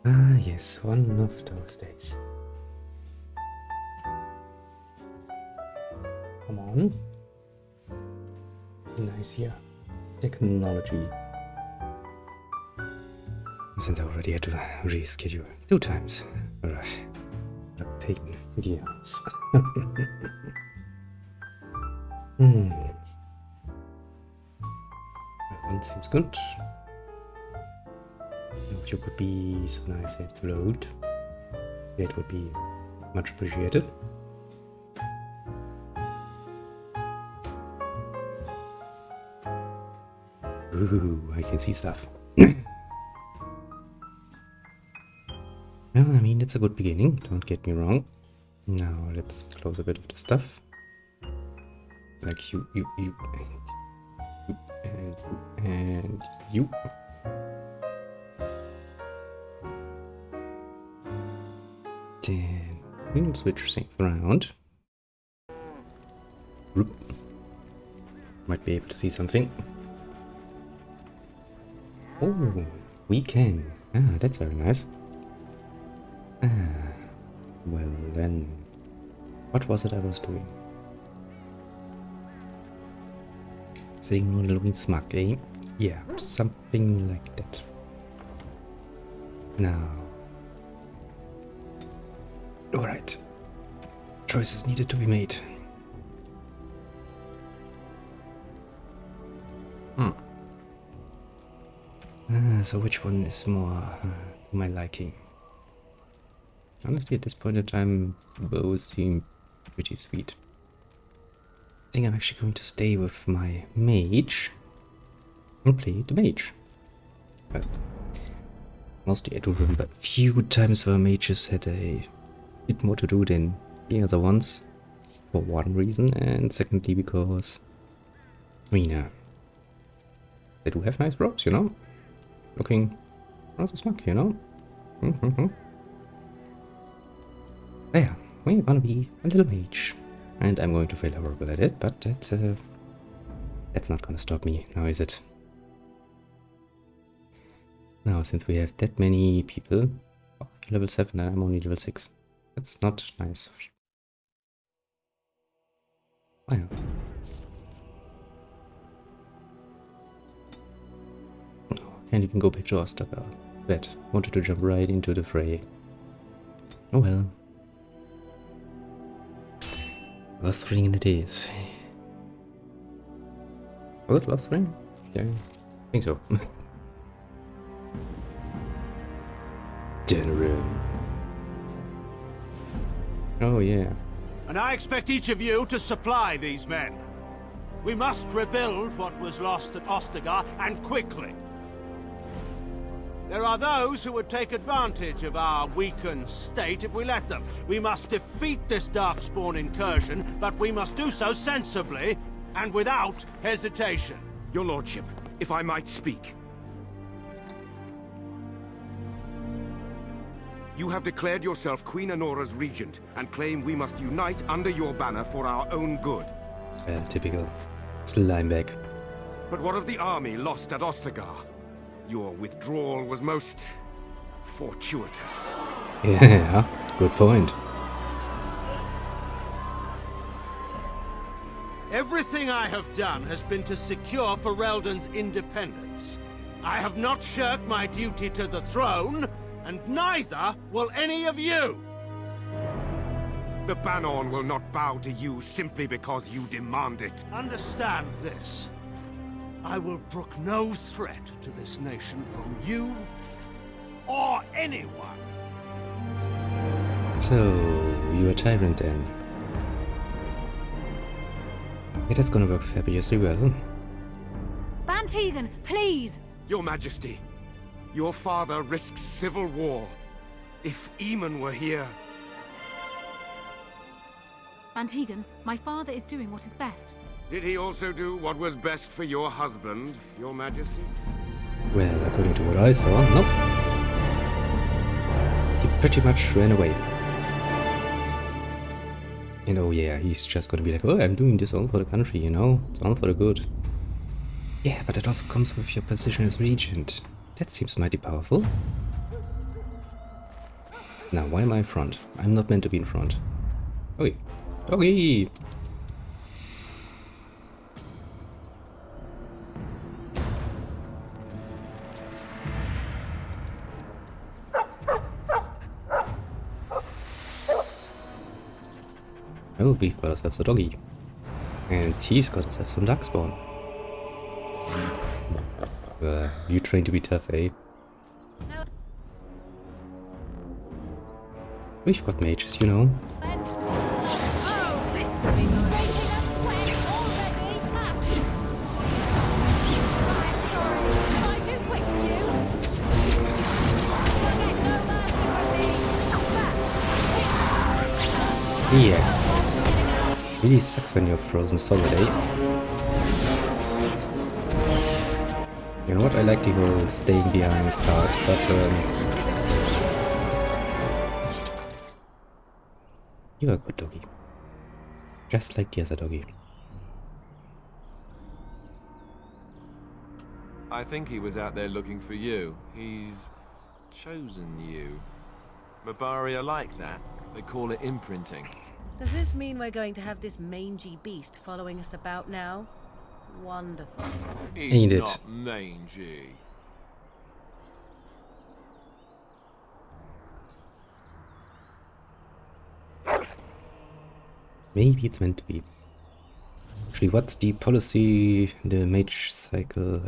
Ah, yes, one of those days. Come on. Nice here. Technology. Since I already had to reschedule 2 times. Alright. A pain in the ass. One seems good. If you could be so nice as to load, that would be much appreciated. Ooh, I can see stuff. Well, I mean, it's a good beginning, don't get me wrong. Now, let's close a bit of the stuff. Like you, and you. Then we can switch things around. Might be able to see something. Oh, we can. Ah, that's very nice. Well then, what was it I was doing? Saying no, looking smug, eh? Yeah, something like that. Now, alright. Choices needed to be made. So which one is more to my liking? Honestly, at this point in time, both seem pretty sweet. I think I'm actually going to stay with my mage and play the mage. But mostly I do remember a few times where mages had a bit more to do than the other ones. For one reason, and secondly because, I mean, they do have nice robes, you know? Looking rather smug, you know? Yeah, we're gonna be a little mage. And I'm going to fail horrible at it, but that's not gonna stop me, now is it? Now, since we have that many people, level 7 and I'm only level 6. That's not nice of you. Well. Can't even go back to Ostagar. Bet. Wanted to jump right into the fray. Oh well. Lothringen it is. Was it Lothringen? Yeah, I think so. General. Oh yeah. And I expect each of you to supply these men. We must rebuild what was lost at Ostagar, and quickly. There are those who would take advantage of our weakened state if we let them. We must defeat this Darkspawn incursion, but we must do so sensibly and without hesitation. Your lordship, if I might speak. You have declared yourself Queen Anora's regent and claim we must unite under your banner for our own good. Typical. Slimebag. But what of the army lost at Ostagar? Your withdrawal was most fortuitous. Yeah, good point. Everything I have done has been to secure Ferelden's independence. I have not shirked my duty to the throne, and neither will any of you! The Bannorn will not bow to you simply because you demand it. Understand this. I will brook no threat to this nation from you or anyone. So, you're a tyrant then. Yeah, that's gonna work fabulously well. Van Tegan, please! Your Majesty, your father risks civil war. If Eamon were here... Van Tegan, my father is doing what is best. Did he also do what was best for your husband, Your Majesty? Well, according to what I saw, nope. He pretty much ran away. And oh yeah, he's just gonna be like, oh, I'm doing this all for the country, you know? It's all for the good. Yeah, but it also comes with your position as regent. That seems mighty powerful. Now, why am I in front? I'm not meant to be in front. Oi. Doggy! Oh, we've got ourselves a doggy. And he's got ourselves some darkspawn. You trained to be tough, eh? We've got mages, you know. Oh, this should be good. I'm sorry. Am I too quick for you? You'll get no mercy from me. Yeah. Really sucks when you're frozen solid, eh? You know what? I like the whole staying behind part, but you're a good doggy. Just like the other doggy. I think he was out there looking for you. He's chosen you. Mabari are like that. They call it imprinting. Does this mean we're going to have this mangy beast following us about now? Wonderful. He's Ain't it? not mangy. Maybe it's meant to be. Actually, what's the policy the mage circle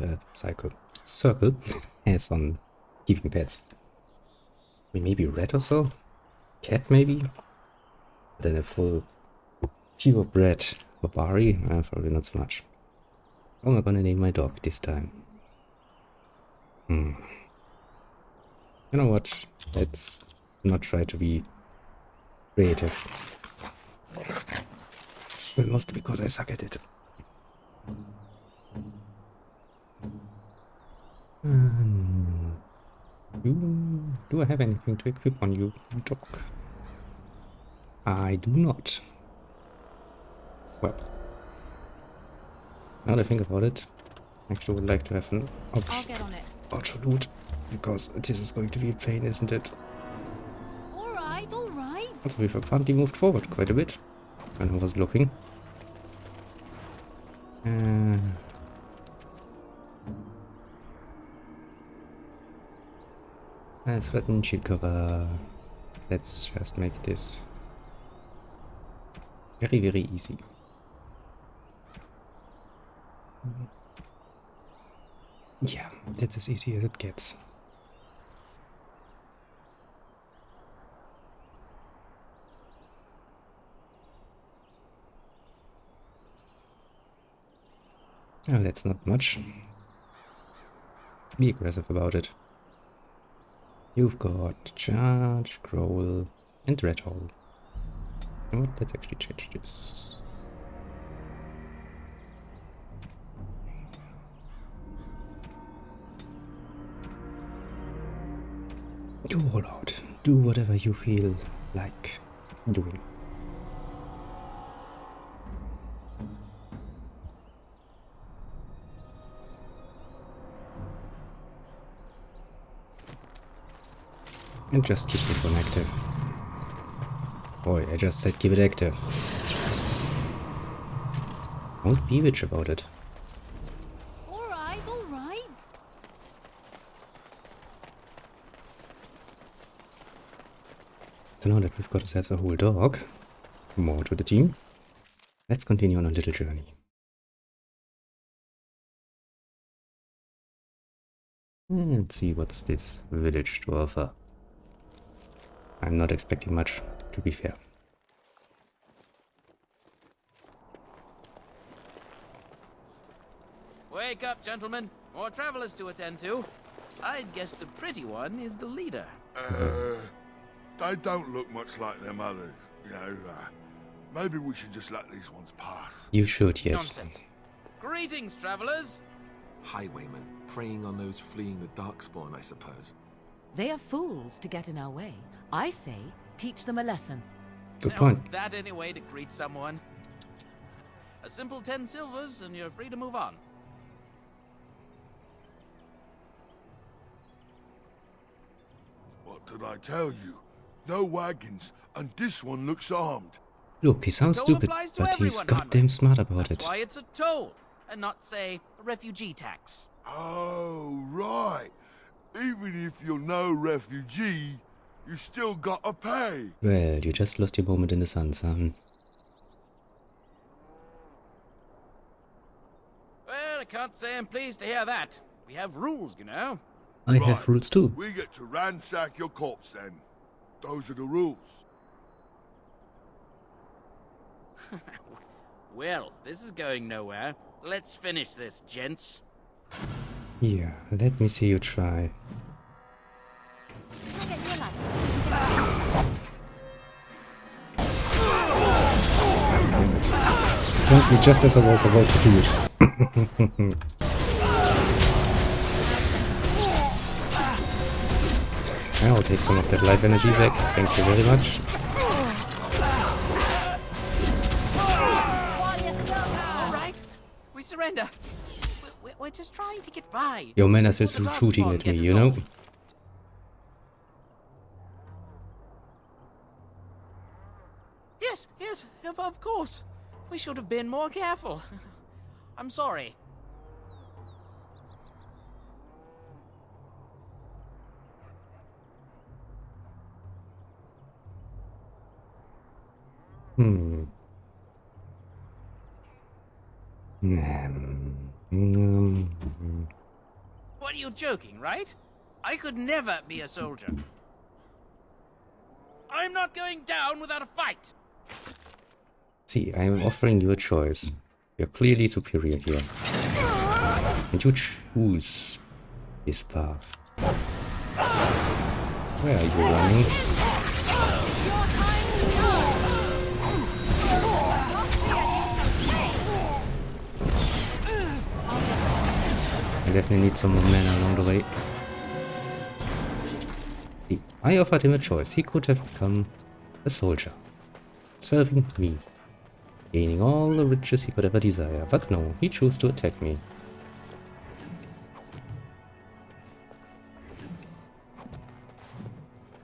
has on keeping pets? I mean, maybe rat or so? Cat maybe? But then a full purebred Mabari? Probably not so much. How am I gonna name my dog this time? You know what? Let's not try to be creative. Well, mostly because I suck at it. Do I have anything to equip on you, dog? I do not. Well, now that I think about it, I actually would like to have an I'll get on it. auto loot, because this is going to be a pain, isn't it? All right, all right. Also, we've apparently moved forward quite a bit when I was looking. Threaten shield cover. Let's just make this very, very easy. Yeah, that's as easy as it gets. Oh, that's not much. Be aggressive about it. You've got charge, scroll, and red hole. You know what? Let's actually change this. Go all out. Do whatever you feel like doing. And just keep this one active. Boy, I just said keep it active. Don't be bitch about it. All right, all right. So now that we've got ourselves a whole dog, more to the team, let's continue on a little journey. Let's see what's this village to offer. I'm not expecting much, to be fair. Wake up, gentlemen. More travelers to attend to. I'd guess the pretty one is the leader. They don't look much like them others, you know. Maybe we should just let these ones pass. You should, yes. Nonsense. Greetings, travelers. Highwaymen, preying on those fleeing the Darkspawn, I suppose. They are fools to get in our way. I say, teach them a lesson. Good Now, point. is that any way to greet someone? A simple 10 silvers and you're free to move on. did I tell you? No wagons, and this one looks armed. Look, he sounds Toll stupid, applies to but he's everyone, goddamn Hanway. smart about That's it. why it's a toll, and not, say, a refugee tax. Oh, right. Even if you're no refugee, you still gotta pay. Well, you just lost your moment in the sun, son. Well, I can't say I'm pleased to hear that. We have rules, you know. I have rules too. We get to ransack your corpse then. Those are the rules. Well, this is going nowhere. Let's finish this, gents. Here, let me see you try. I'll get you a ladder. Damn it. Stabbed me just as I was about to do it. I'll take some of that life energy back. Thank you very much. All right, we surrender. We're just trying to get by. Your menace is Before the shooting Darkspawn at me, get us you know? all. Yes, of course. We should have been more careful. I'm sorry. Hmm. What are you joking, right? I could never be a soldier. I'm not going down without a fight. See, I am offering you a choice. You're clearly superior here. And you choose this path. Where are you running? I definitely need some more mana along the way. See, I offered him a choice. He could have become a soldier, serving me, gaining all the riches he could ever desire. But no, he chose to attack me.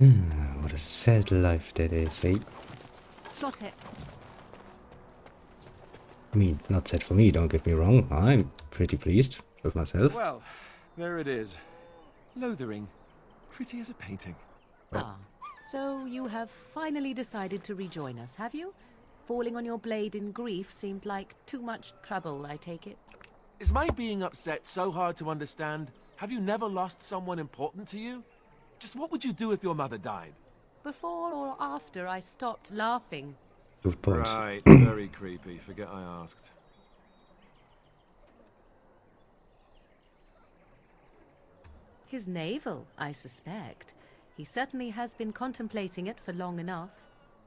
What a sad life that is, eh? Got it. I mean, not sad for me, don't get me wrong. I'm pretty pleased with myself. Well, there it is. Lothering. Pretty as a painting. Ah, so you have finally decided to rejoin us, have you? Falling on your blade in grief seemed like too much trouble, I take it. Is my being upset so hard to understand? Have you never lost someone important to you? Just what would you do if your mother died? Before or after I stopped laughing? Good point. Right, very creepy. Forget I asked. His navel, I suspect. He certainly has been contemplating it for long enough.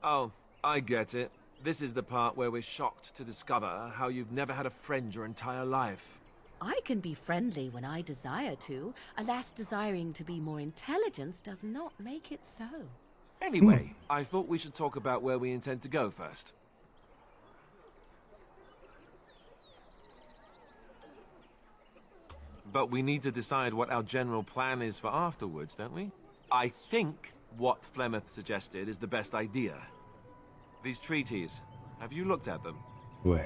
Oh, I get it. This is the part where we're shocked to discover how you've never had a friend your entire life. I can be friendly when I desire to. Alas, desiring to be more intelligent does not make it so. Anyway, I thought we should talk about where we intend to go first. But we need to decide what our general plan is for afterwards, don't we? I think what Flemeth suggested is the best idea. These treaties, have you looked at them? Well,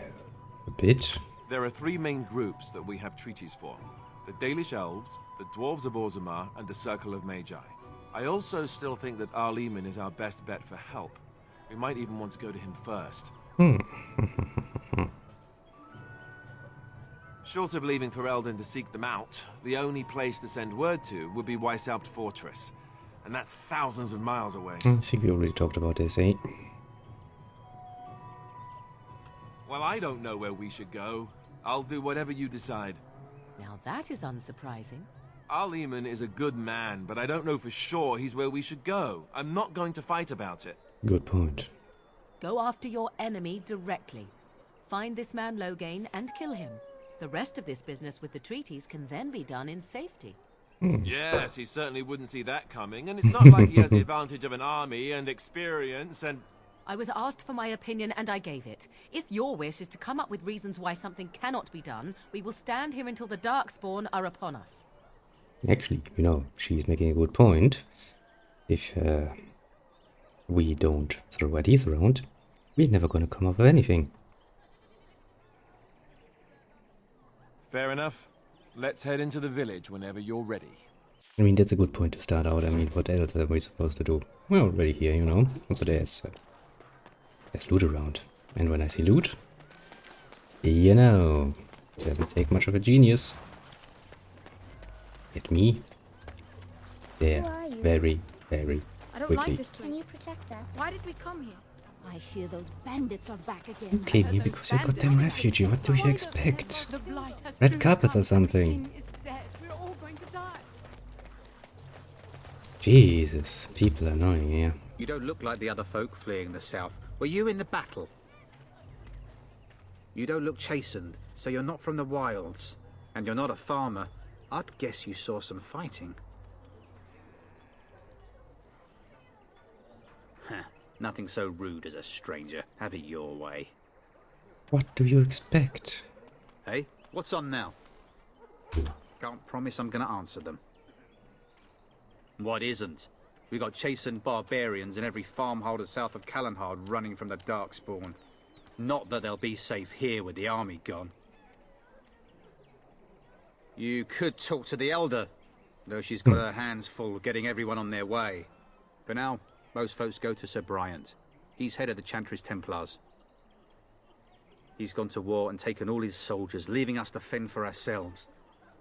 a bit. There are three main groups that we have treaties for. The Dalish Elves, the Dwarves of Orzammar, and the Circle of Magi. I also still think that Arleman is our best bet for help. We might even want to go to him first. Short of leaving Ferelden to seek them out, the only place to send word to would be Weishaupt Fortress. And that's thousands of miles away. I think we already talked about this, eh? Well, I don't know where we should go. I'll do whatever you decide. Now that is unsurprising. Arleman is a good man, but I don't know for sure he's where we should go. I'm not going to fight about it. Good point. Go after your enemy directly. Find this man Loghain and kill him. The rest of this business with the treaties can then be done in safety. Yes, he certainly wouldn't see that coming, and it's not like he has the advantage of an army and experience and... I was asked for my opinion and I gave it. If your wish is to come up with reasons why something cannot be done, we will stand here until the Darkspawn are upon us. Actually, you know, she's making a good point. if we don't throw ideas around, we're never gonna come up with anything. Fair enough. Let's head into the village whenever you're ready. I mean, that's a good point to start out. I mean, what else are we supposed to do? We're already here, you know. Also, there's loot around. And when I see loot, you know, it doesn't take much of a genius. Get me there very, very I don't quickly. like this place. Can you protect us? Why did we come here? I hear those bandits are back again. You came here because you're a goddamn refugee. What do you expect? Red carpets or something? Jesus, people are annoying here. You don't look like the other folk fleeing the south. Were you in the battle? You don't look chastened, so you're not from the wilds. And you're not a farmer. I'd guess you saw some fighting. Huh. Nothing so rude as a stranger. Have it your way. What do you expect? Hey, what's on now? Can't promise I'm gonna answer them. What isn't? We got chastened barbarians in every farmholder south of Callanhard running from the Darkspawn. Not that they'll be safe here with the army gone. You could talk to the Elder, though she's got her hands full getting everyone on their way. For now, most folks go to Sir Bryant. He's head of the Chantry's Templars. He's gone to war and taken all his soldiers, leaving us to fend for ourselves.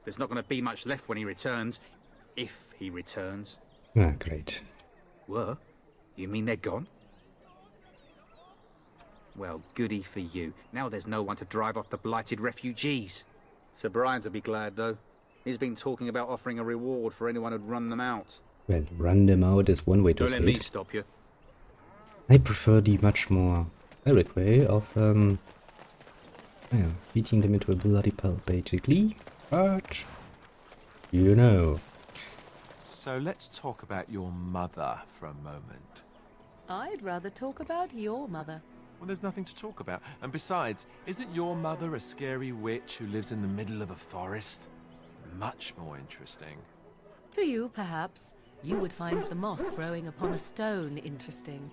There's not going to be much left when he returns. If he returns. Ah, great. What? You mean they're gone? Well, goody for you. Now there's no one to drive off the blighted refugees. Sir Brian'll be glad, though. He's been talking about offering a reward for anyone who'd run them out. Well, run them out is one way to Don't say let me it. stop you. I prefer the much more direct way of, beating them into a bloody pulp, basically. But, you know. So let's talk about your mother for a moment. I'd rather talk about your mother. Well, there's nothing to talk about. And besides, isn't your mother a scary witch who lives in the middle of a forest? Much more interesting. To you, perhaps. You would find the moss growing upon a stone interesting.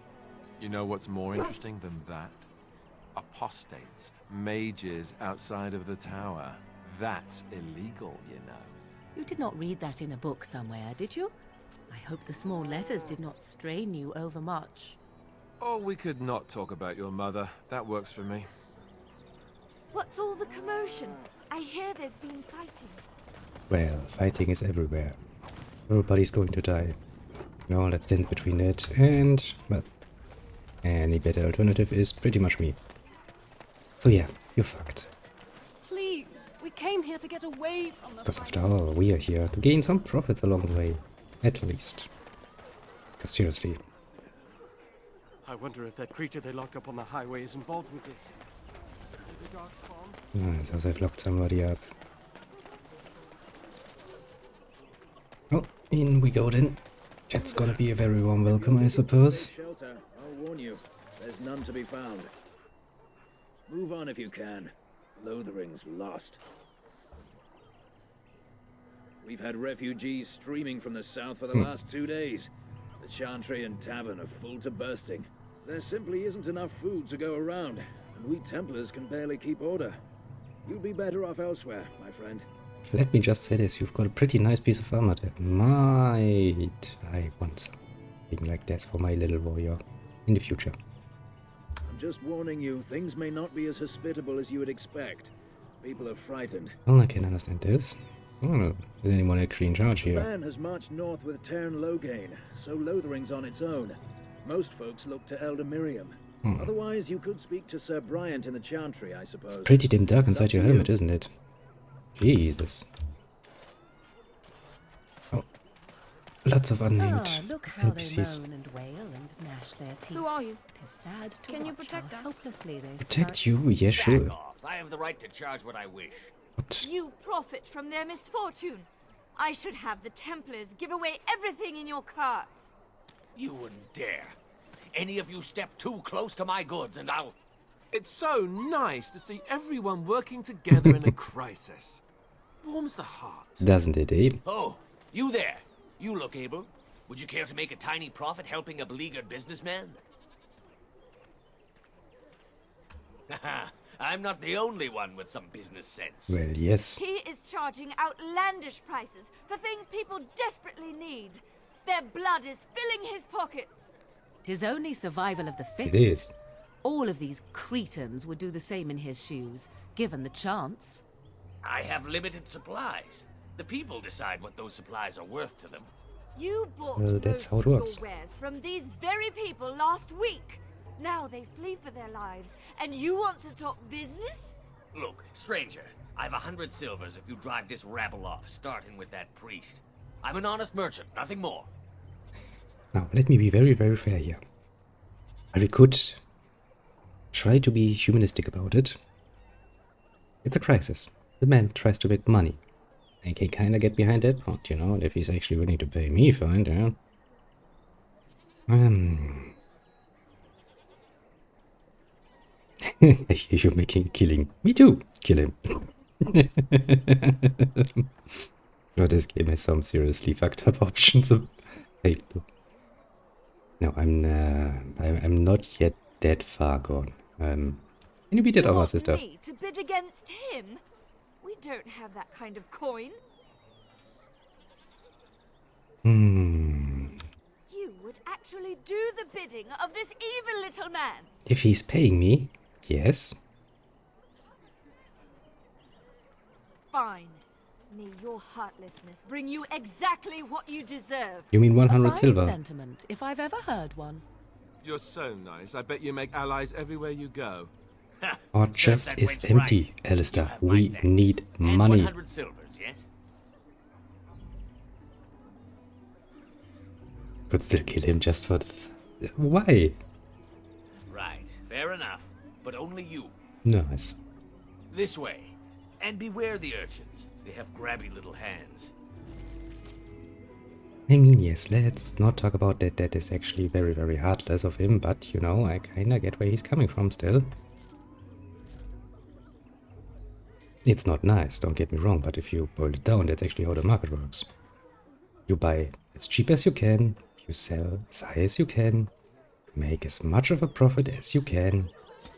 You know what's more interesting than that? Apostates, mages outside of the tower. That's illegal, you know. You did not read that in a book somewhere, did you? I hope the small letters did not strain you overmuch. Or we could not talk about your mother. That works for me. What's all the commotion? I hear there's been fighting. Well, fighting is everywhere. Everybody's going to die. No, let's stand between that and, well, any better alternative is pretty much me. So yeah, you're fucked. Please, we came here to get away from the Because after all, we are here to gain some profits along the way. At least. Because seriously. I wonder if that creature they locked up on the highway is involved with this. The Darkspawn? It sounds I've locked somebody up. Oh, in we go then. That's gonna be a very warm welcome, I suppose. Shelter, I'll warn you. There's none to be found. Move on if you can. Lothering's lost. We've had refugees streaming from the south for the last 2 days. The Chantry and Tavern are full to bursting. There simply isn't enough food to go around, and we Templars can barely keep order. You'd be better off elsewhere, my friend. Let me just say this, you've got a pretty nice piece of armor there. Might I want something like this for my little warrior in the future. I'm just warning you, things may not be as hospitable as you would expect. People are frightened. Well, I can understand this. I don't know, is anyone actually in charge The here? ban has marched north with Tern Loghain, so Lothering's on its own. Most folks look to Elder Miriam. Otherwise, you could speak to Sir Bryant in the Chantry, I suppose. It's pretty damn dark inside your helmet, isn't it? Jesus. Oh. Lots of unnamed Ah, look how NPCs. they moan and wail and gnash their teeth. Who are you? It is sad to Can you watch protect how us? helplessly they Protect you? Yeah, sure. Back off. I have the right to charge what I wish. What? You profit from their misfortune. I should have the Templars give away everything in your carts. You wouldn't dare. Any of you step too close to my goods and I'll... It's so nice to see everyone working together in a crisis. Warms the heart. Doesn't it, eh? Oh, you there. You look able. Would you care to make a tiny profit helping a beleaguered businessman? I'm not the only one with some business sense. Well, yes. He is charging outlandish prices for things people desperately need. Their blood is filling his pockets. 'Tis only survival of the fittest. It is. All of these cretins would do the same in his shoes, given the chance. I have limited supplies. The people decide what those supplies are worth to them. You bought Well, that's most how it of your works. wares from these very people last week. Now they flee for their lives, and you want to talk business? Look, stranger, I've 100 silvers if you drive this rabble off, starting with that priest. I'm an honest merchant, nothing more. Now, let me be very, very fair here. We could try to be humanistic about it. It's a crisis. The man tries to make money. I can kind of get behind that part, you know, and if he's actually willing to pay me, fine, yeah. I hear you making killing. Me too. Kill him. Oh, this game has some seriously fucked up options. Hey, no, I'm not yet that far gone. Can you beat it over, sister? Me to bid against him? We don't have that kind of coin. You would actually do the bidding of this evil little man. If he's paying me, yes. Fine. May your heartlessness bring you exactly what you deserve. You mean 100 A fine silver? sentiment, if I've ever heard one. You're so nice. I bet you make allies everywhere you go. Our chest is empty, Alistair. We need money. 100 silvers, yes? Could still kill him just for... Why? Right, fair enough. But only you. Nice. This way. And beware the urchins. They have grabby little hands. I mean, yes, let's not talk about that. That is actually very, very heartless of him, but, you know, I kinda get where he's coming from still. It's not nice, don't get me wrong, but if you boil it down, that's actually how the market works. You buy as cheap as you can, you sell as high as you can, make as much of a profit as you can.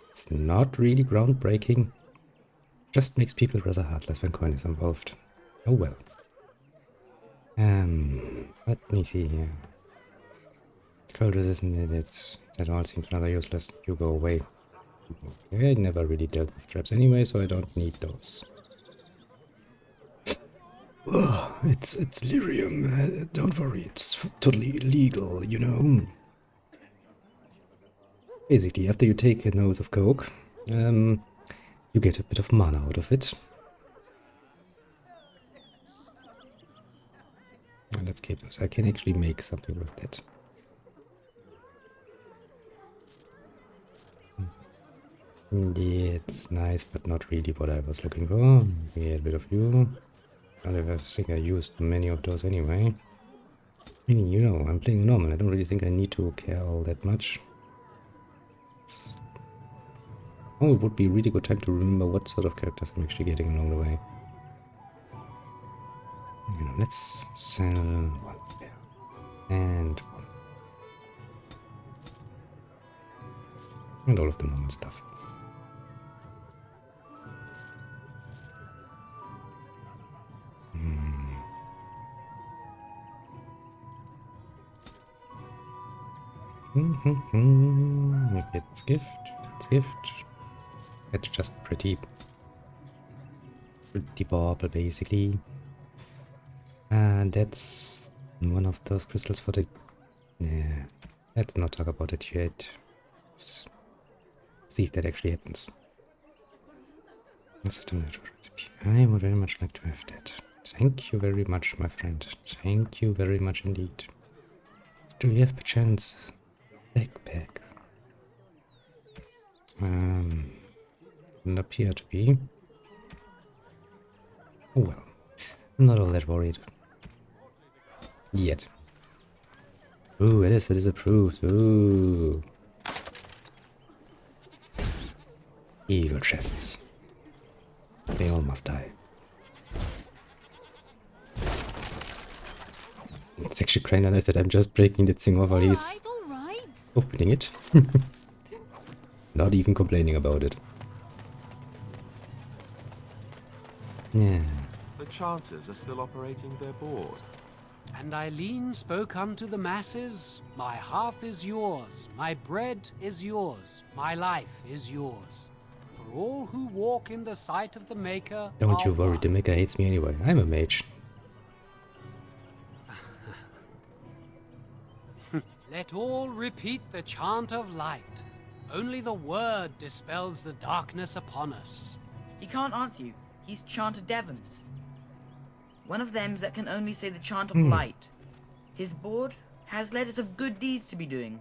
It's not really groundbreaking, just makes people rather heartless when coin is involved. Oh well. Let me see here. Cold resistant, that all seems rather useless. You go away. I never really dealt with traps anyway, so I don't need those. It's lyrium. Don't worry, it's totally legal, you know. Basically, after you take a nose of coke, you get a bit of mana out of it. And let's keep those. I can actually make something with that. Yeah, it's nice, but not really what I was looking for. We get a bit of you. I think I used many of those anyway. I mean, you know, I'm playing normal. I don't really think I need to care all that much. Oh, it would be a really good time to remember what sort of characters I'm actually getting along the way. You know, let's sell one there. And one. And all of the normal stuff. It's gift. It's gift. It's just pretty bauble, basically. And that's one of those crystals for the... Nah, let's not talk about it yet. Let's see if that actually happens. System recipe. I would very much like to have that. Thank you very much, my friend. Thank you very much indeed. Do you have perchance backpack? Doesn't appear to be. Oh well. I'm not all that worried. Yet. Ooh, it is approved. Ooh. Evil chests. They all must die. It's actually quite nice that I'm just breaking the thing off while he's All right. opening it. Not even complaining about it. Yeah. The chanters are still operating their board. And Eileen spoke unto the masses, my hearth is yours, my bread is yours, my life is yours. For all who walk in the sight of the Maker Don't you are worry, one. the Maker hates me anyway. I'm a mage. Let all repeat the chant of light. Only the word dispels the darkness upon us. He can't answer you. He's Chanter Devons. One of them that can only say the chant of light. His board has letters of good deeds to be doing.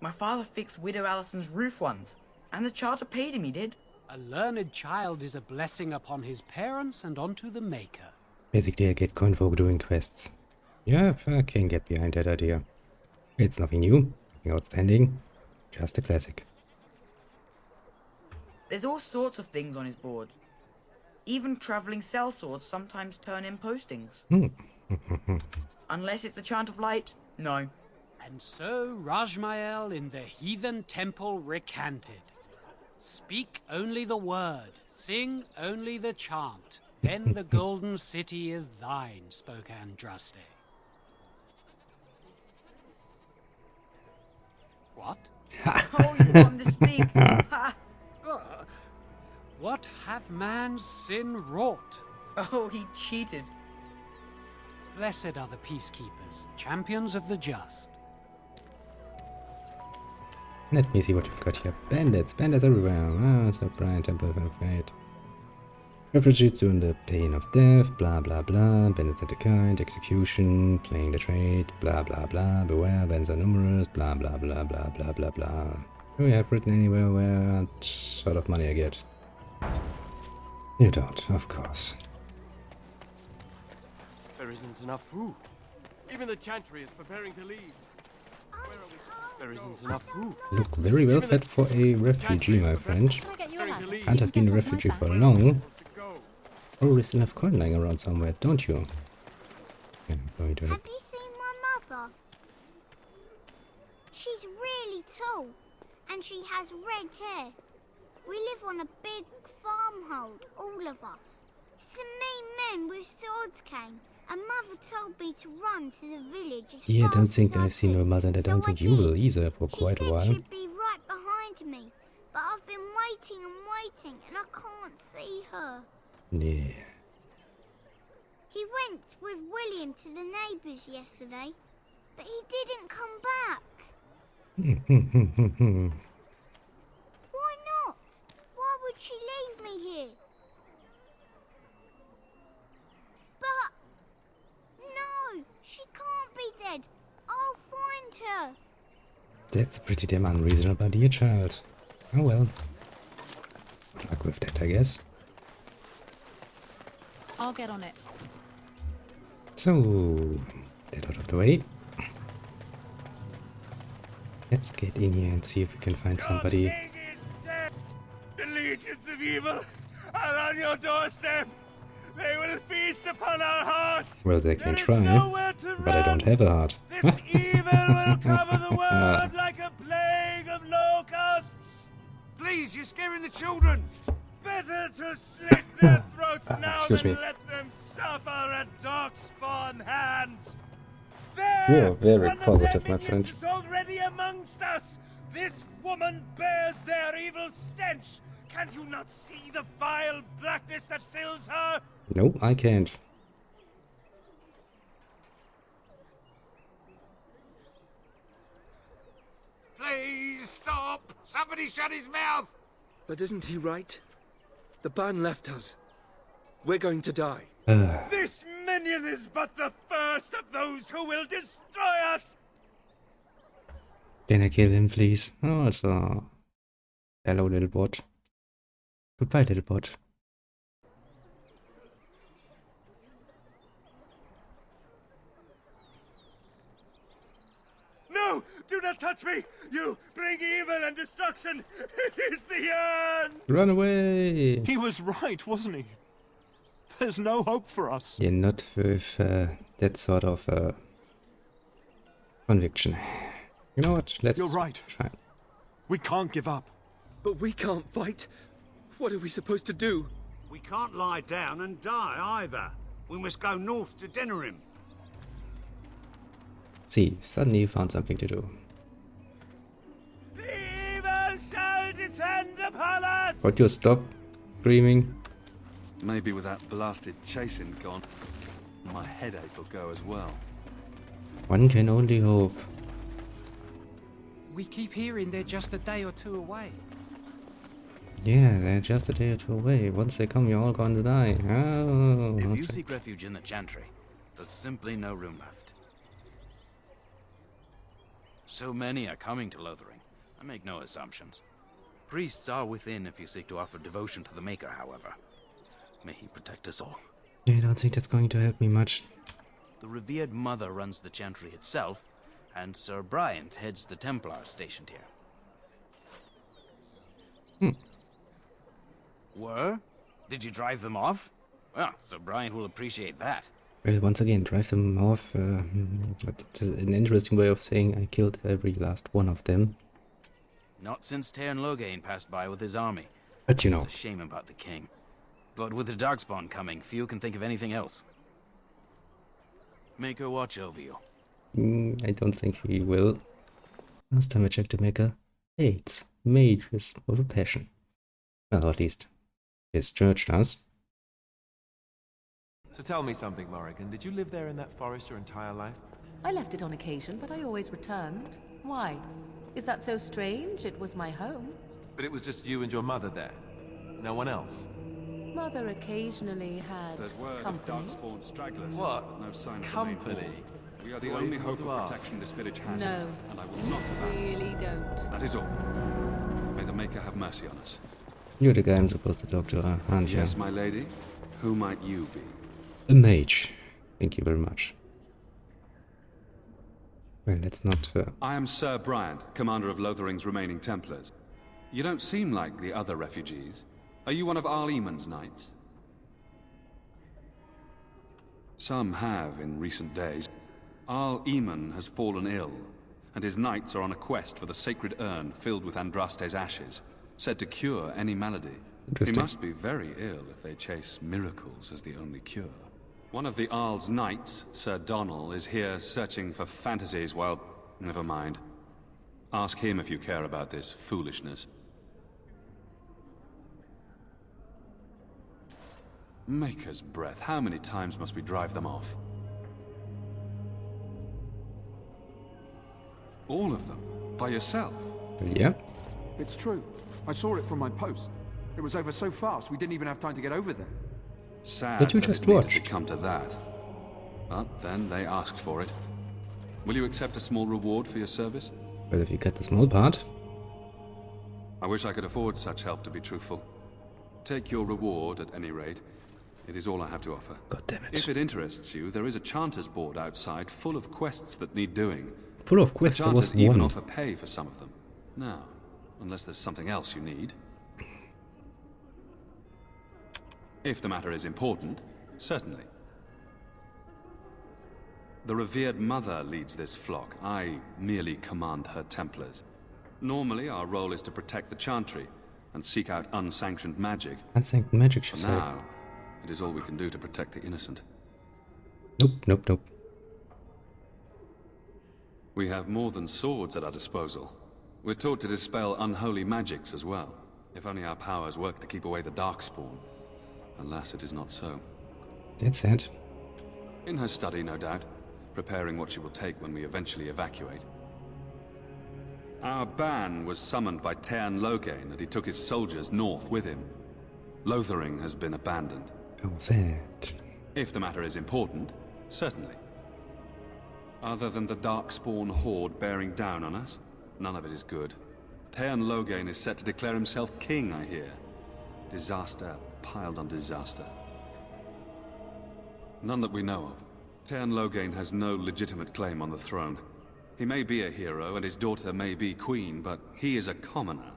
My father fixed Widow Allison's roof once, and the charter paid him, he did. A learned child is a blessing upon his parents and onto the Maker. Basically, I get coin for doing quests. Yeah, I can get behind that idea. It's nothing new, nothing outstanding, just a classic. There's all sorts of things on his board. Even traveling sellswords sometimes turn in postings. Unless it's the chant of light, no. And so Rajmael in the heathen temple recanted. Speak only the word, sing only the chant, then the golden city is thine, spoke Andraste. What? Oh, you want to speak? Ha! What hath man's sin wrought? Oh, he cheated. Blessed are the peacekeepers, champions of the just. Let me see what we've got here. Bandits, bandits everywhere. Ah, it's a Brian Temple of Fate. Refugees doing the pain of death, blah blah blah. Bandits at the kind, execution, playing the trade, blah blah blah. Beware, bands are numerous, blah blah blah blah blah blah blah. Do we have written anywhere where sort of money I get? You don't, of course. There isn't enough food. Even the chantry is preparing to leave. Where are we? There isn't enough food. Look very well fed for a refugee, my friend. Can't have been a refugee for long. Probably still have coin lying around somewhere, don't you? Yeah, going to Have you seen my mother? She's really tall, and she has red hair. We live on a big farmhold, all of us. Some mean men with swords came, and Mother told me to run to the village as Yeah, I don't fast think as I I've seen her mother, and I So don't think you will either for quite a She while. said she'd be right behind me, but I've been waiting and waiting, and I can't see her. Yeah. He went with William to the neighbours yesterday, but he didn't come back. Why not? Why would she leave me here? But no, she can't be dead. I'll find her. That's pretty damn unreasonable, dear child. Oh well. Good luck with that, I guess. I'll get on it. So, that out of the way. Let's get in here and see if we can find somebody. The legions of evil are on your doorstep. They will feast upon our hearts. Well, they can try, but I don't have a heart. This evil will cover the world like a plague of locusts. Please, you're scaring the children. Better to slit their throats now Excuse than me. let them suffer at Darkspawn hands. You're very One of positive, their my friend. minions is already amongst us. This woman bears their evil stench. Can't you not see the vile blackness that fills her? No, I can't. Please stop. Somebody shut his mouth. But isn't he right? The ban left us. We're going to die. This minion is but the first of those who will destroy us. Can I kill him, please? Oh, so. Hello, little bot. Goodbye, little bot. No, do not touch me. You bring evil and destruction. It is the end. Run away! He was right, wasn't he? There's no hope for us. Yeah, not with that sort of Conviction. You know what? Let's You're right. try. We can't give up. But we can't fight. What are we supposed to do? We can't lie down and die either. We must go north to dinner him. See, suddenly you found something to do. Evil shall descend upon us! Would you stop screaming? Maybe with that blasted chasing gone, my headache will go as well. One can only hope. We keep hearing they're just a day or two away. Yeah, they're just a day or two away. Once they come, you're all going to die. Oh, If you that's seek refuge in the Chantry, there's simply no room left. So many are coming to Lothering. I make no assumptions. Priests are within if you seek to offer devotion to the Maker, however. May he protect us all. I don't think that's going to help me much. The revered Mother runs the Chantry itself, and Sir Bryant heads the Templars stationed here. Were? Did you drive them off? Well, Sir Bryant will appreciate that. Well, once again, drive them off. That's an interesting way of saying I killed every last one of them. Not since Tairn Loghain passed by with his army. But you know. It's a shame about the king. But with the Darkspawn coming, few can think of anything else. Maker watch over you. I don't think he will. Last time I checked, the Maker hates mages with a passion. Well, at least his church does. So tell me something, Morrigan. Did you live there in that forest your entire life? I left it on occasion, but I always returned. Why? Is that so strange? It was my home. But it was just you and your mother there. No one else. Mother occasionally had There's word company. of Darkspawn stragglers. What? No sign of the Company? main horde. We are the Do I only even hope want of to ask? protection this village has. No, And I will not abandon. really don't. That is all. May the Maker have mercy on us. You're the guy I'm supposed to talk to, aren't you? Yes, my lady. Who might you be? A mage. Thank you very much. Well, let's not... I am Sir Bryant, commander of Lothering's remaining Templars. You don't seem like the other refugees. Are you one of Arl Eamon's knights? Some have in recent days. Arl Eamon has fallen ill, and his knights are on a quest for the sacred urn filled with Andraste's ashes, said to cure any malady. He must be very ill if they chase miracles as the only cure. One of the Arl's knights, Sir Donnell, is here searching for fantasies while... Never mind. Ask him if you care about this foolishness. Maker's breath, how many times must we drive them off? All of them? By yourself? Yeah. It's true. I saw it from my post. It was over so fast we didn't even have time to get over there. Sad But you that just it needed watched. to come to that. But then they asked for it. Will you accept a small reward for your service? Well, if you get the small part. I wish I could afford such help, to be truthful. Take your reward at any rate. It is all I have to offer. God damn it. If it interests you, there is a Chanter's board outside full of quests that need doing. Full of quests, The there was Chanters even one. offer pay for some of them. Now, unless there's something else you need. If the matter is important, certainly. The revered Mother leads this flock. I merely command her Templars. Normally, our role is to protect the Chantry and seek out unsanctioned magic. Unsanctioned magic, she For said. now, it is all we can do to protect the innocent. Nope. We have more than swords at our disposal. We're taught to dispel unholy magics as well. If only our powers work to keep away the Darkspawn. Alas, it is not so. That's sad. In her study, no doubt, preparing what she will take when we eventually evacuate. Our ban was summoned by Tairn Loghain, and he took his soldiers north with him. Lothering has been abandoned. Oh, sad. If the matter is important, certainly. Other than the Darkspawn horde bearing down on us, none of it is good. Tairn Loghain is set to declare himself king, I hear. Disaster piled on disaster. None that we know of. Tairn Loghain has no legitimate claim on the throne. He may be a hero, and his daughter may be queen, but he is a commoner,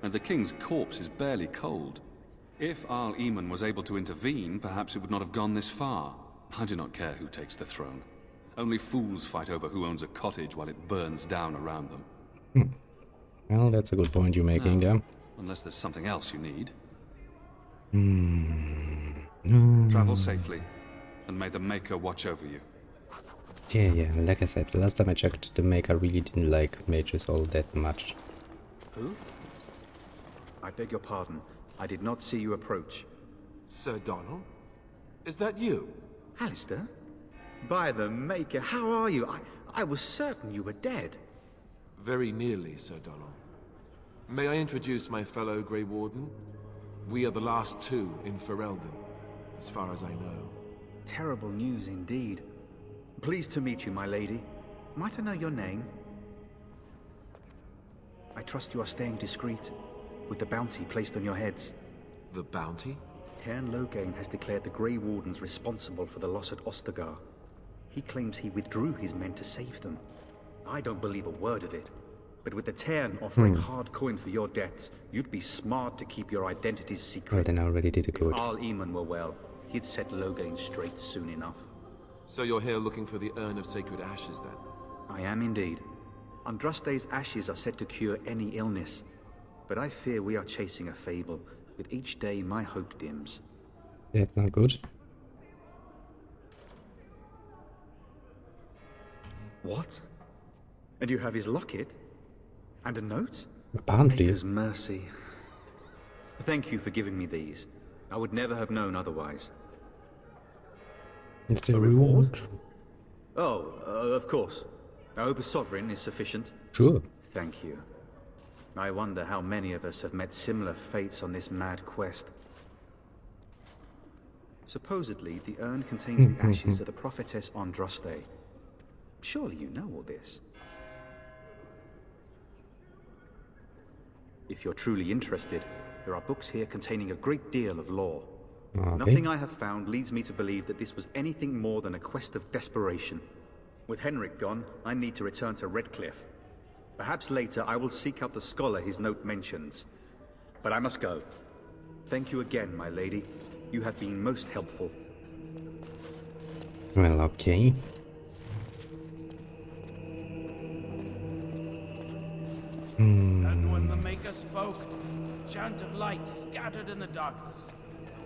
and the king's corpse is barely cold. If Arl Eamon was able to intervene, perhaps it would not have gone this far. I do not care who takes the throne. Only fools fight over who owns a cottage while it burns down around them. Well, that's a good point you're making there. Unless there's something else you need. No. Travel safely, and may the Maker watch over you. Yeah, like I said, last time I checked, the Maker really didn't like mages all that much. Who? I beg your pardon. I did not see you approach. Sir Donald? Is that you? Alistair? By the Maker, how are you? I was certain you were dead. Very nearly, Sir Donald. May I introduce my fellow Grey Warden? We are the last two in Ferelden, as far as I know. Terrible news indeed. Pleased to meet you, my lady. Might I know your name? I trust you are staying discreet, with the bounty placed on your heads. The bounty? Cairn Loghain has declared the Grey Wardens responsible for the loss at Ostagar. He claims he withdrew his men to save them. I don't believe a word of it. But with the Cairn offering hard coin for your deaths, you'd be smart to keep your identities secret. Well, then I already did a good. If Arl Eamon were well, he'd set Loghain straight soon enough. So you're here looking for the Urn of Sacred Ashes, then? I am indeed. Andraste's ashes are said to cure any illness. But I fear we are chasing a fable. With each day, my hope dims. That's not good. What? And you have his locket? And a note? Apparently. Maker's mercy. Thank you for giving me these. I would never have known otherwise. It's the reward? Oh, of course. I hope a sovereign is sufficient. Sure. Thank you. I wonder how many of us have met similar fates on this mad quest. Supposedly, the urn contains the ashes of the prophetess Andraste. Surely you know all this. If you're truly interested, there are books here containing a great deal of lore. Okay. Nothing I have found leads me to believe that this was anything more than a quest of desperation. With Henrik gone, I need to return to Redcliffe. Perhaps later I will seek out the scholar his note mentions. But I must go. Thank you again, my lady. You have been most helpful. Well, okay. And when the Maker spoke, a chant of light scattered in the darkness.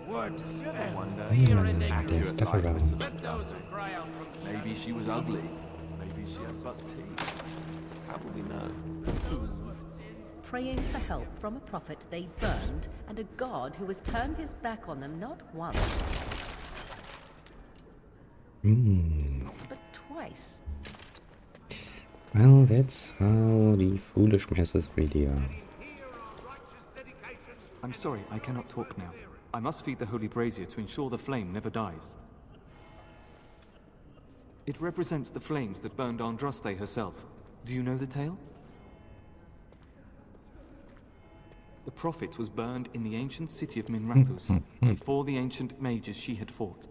A word to spare. Fear and ignorance. Stuff around. Let those who cry out from the shadows. Maybe she was ugly. Maybe she had buck teeth. How will we know? Fools. Praying for help from a prophet they burned, and a god who has turned his back on them not once, but twice. Well, that's how the foolish messes really are. I'm sorry, I cannot talk now. I must feed the holy brazier to ensure the flame never dies. It represents the flames that burned Andraste herself. Do you know the tale? The prophet was burned in the ancient city of Minrathous, before the ancient mages she had fought.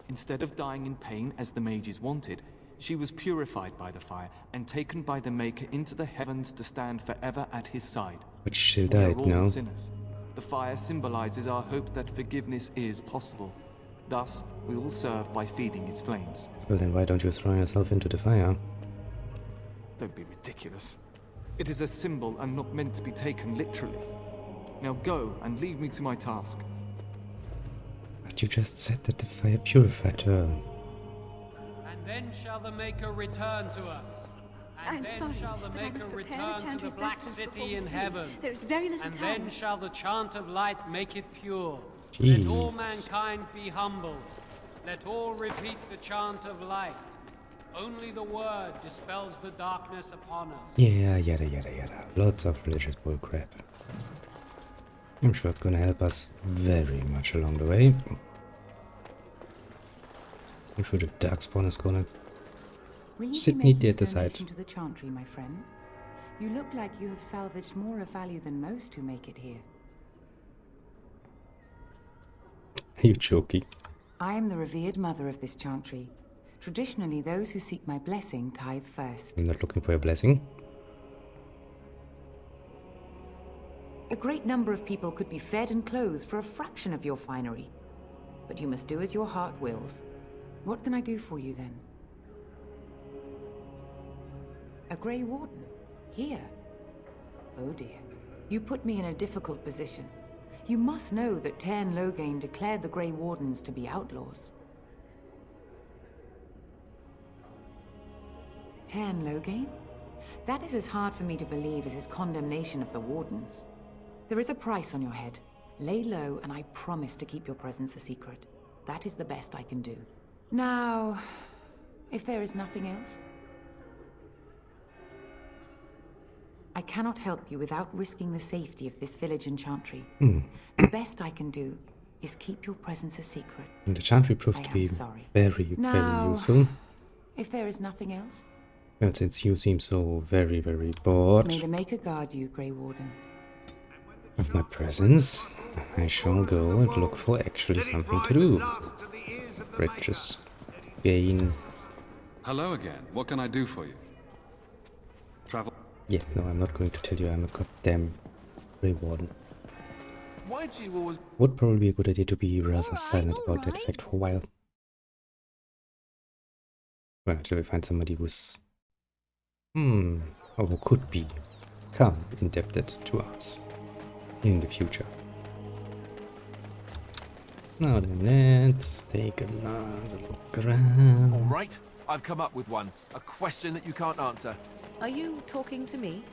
Instead of dying in pain as the mages wanted, she was purified by the fire and taken by the Maker into the heavens to stand forever at his side. But she still We are died, all no? sinners. The fire symbolizes our hope that forgiveness is possible. Thus, we will serve by feeding its flames. Well, then why don't you throw yourself into the fire? Don't be ridiculous. It is a symbol and not meant to be taken literally. Now go and leave me to my task. But you just said that the fire purified her. And then shall the Maker return to us. And then shall the Maker return to the Black City in heaven. There is very little and time. then shall the chant of light make it pure. Jesus. Let all mankind be humbled. Let all repeat the chant of light. Only the word dispels the darkness upon us. Yeah, yada yada yada. Lots of religious bullcrap. I'm sure it's gonna help us very much along the way. I'm sure the Darkspawn is gonna sit neatly at the side. To the Chantry, my friend. You look like you have salvaged more of value than most who make it here. Are you joking? I am the revered mother of this Chantry. Traditionally, those who seek my blessing tithe first. I'm not looking for your blessing. A great number of people could be fed and clothed for a fraction of your finery. But you must do as your heart wills. What can I do for you then? A Grey Warden? Here? Oh dear. You put me in a difficult position. You must know that Tairn Loghain declared the Grey Wardens to be outlaws. Tairn Loghain? That is as hard for me to believe as his condemnation of the Wardens. There is a price on your head. Lay low, and I promise to keep your presence a secret. That is the best I can do. Now, if there is nothing else, I cannot help you without risking the safety of this village and Chantry. The best I can do is keep your presence a secret. And the Chantry proves to be very, very useful. If there is nothing else, Well, since you seem so very, very bored may the Maker guard you, Grey Warden. of my presence, I shall go and look for actually something to do. Riches. Gain. Hello again. What can I do for you? Travel. Yeah, no, I'm not going to tell you I'm a goddamn Grey Warden. Why do you always... Would probably be a good idea to be rather silent about that fact for a while. Well, until we find somebody who's... or who could become indebted to us in the future. Now then, let's take another look around. All right, I've come up with one. A question that you can't answer. Are you talking to me?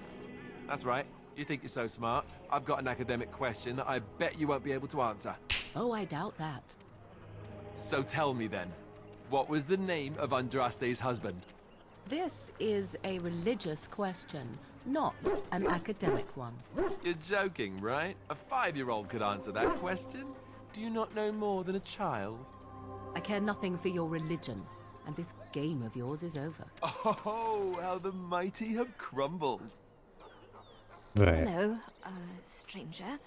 That's right. You think you're so smart. I've got an academic question that I bet you won't be able to answer. Oh, I doubt that. So tell me then, what was the name of Andraste's husband? This is a religious question, not an academic one. You're joking, right? A 5-year-old could answer that question. Do you not know more than a child? I care nothing for your religion, and this game of yours is over. Oh, how the mighty have crumbled. Right. Hello, stranger.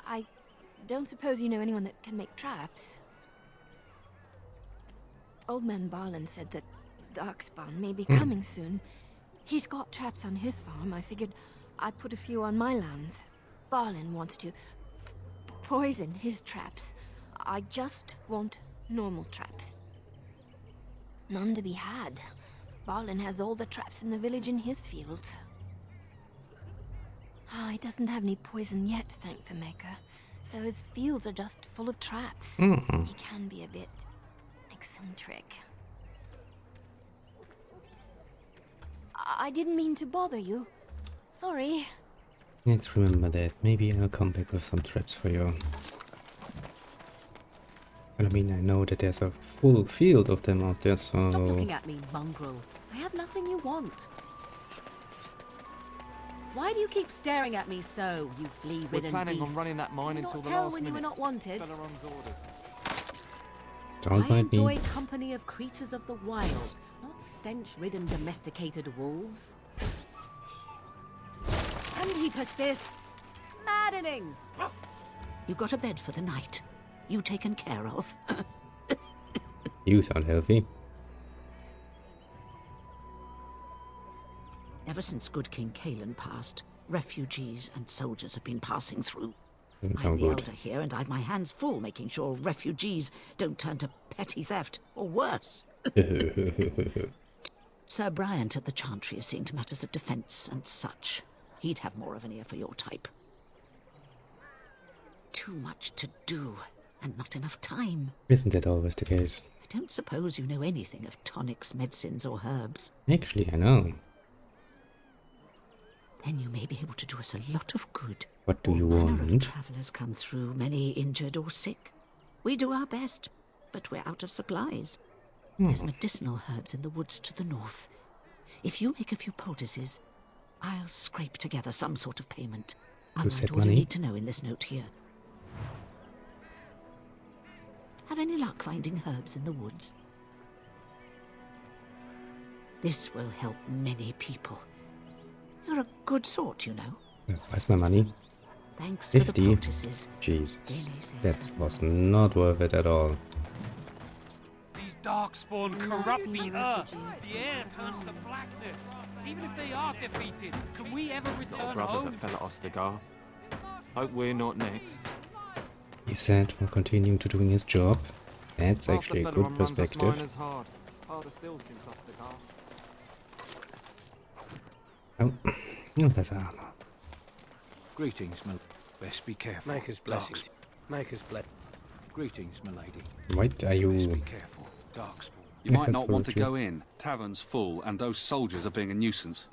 I don't suppose you know anyone that can make traps? Old man Barlin said that Darkspawn may be coming soon. He's got traps on his farm. I figured I'd put a few on my lands. Barlin wants to poison his traps. I just want normal traps. None to be had. Barlin has all the traps in the village in his fields. He doesn't have any poison yet, thank the Maker. So his fields are just full of traps. He can be a bit eccentric. I didn't mean to bother you. Sorry. Let's remember that. Maybe I'll come back with some traps for you. Well, I mean, I know that there's a full field of them out there, so... Stop looking at me, mongrel. I have nothing you want. Why do you keep staring at me so, you flea-ridden beast? We're planning on running that mine until the last when minute. you were not wanted. Belarong's orders. Don't I mind me. enjoy company of creatures of the wild, not stench-ridden domesticated wolves. And he persists. Maddening! You got a bed for the night. You taken care of. You sound healthy. Ever since good King Cailan passed, refugees and soldiers have been passing through. Doesn't I'm sound the good. elder here, and I've my hands full making sure refugees don't turn to petty theft, or worse. Sir Bryant at the Chantry is seeing to matters of defence and such. He'd have more of an ear for your type. Too much to do, and not enough time. Isn't that always the case? I don't suppose you know anything of tonics, medicines, or herbs. Actually, I know. Then you may be able to do us a lot of good. What do you All manner of want? travellers come through, many injured or sick. We do our best, but we're out of supplies. There's medicinal herbs in the woods to the north. If you make a few poultices, I'll scrape together some sort of payment. I'll Who write said all you money? need to know in this note here. Have any luck finding herbs in the woods? This will help many people. You're a good sort, you know. Where's my money? Thanks for the 50. poultices. Jesus. That was not worth it at all. These darkspawn corrupt the earth. The air turns to blackness. Even if they are defeated, can we ever Got a return brother home? that fell at Ostagar. Hope we're not next. He said while continuing to doing his job. That's Half actually the a fella good runs us perspective. miners hard. Harder still since Ostagar. Oh, no, that's armor. Greetings, my... Best be careful. Maker's blessings. Maker's bless. Greetings, milady. What are you... Best be careful. Darkspawn. You might not want to go in. Tavern's full, and those soldiers are being a nuisance.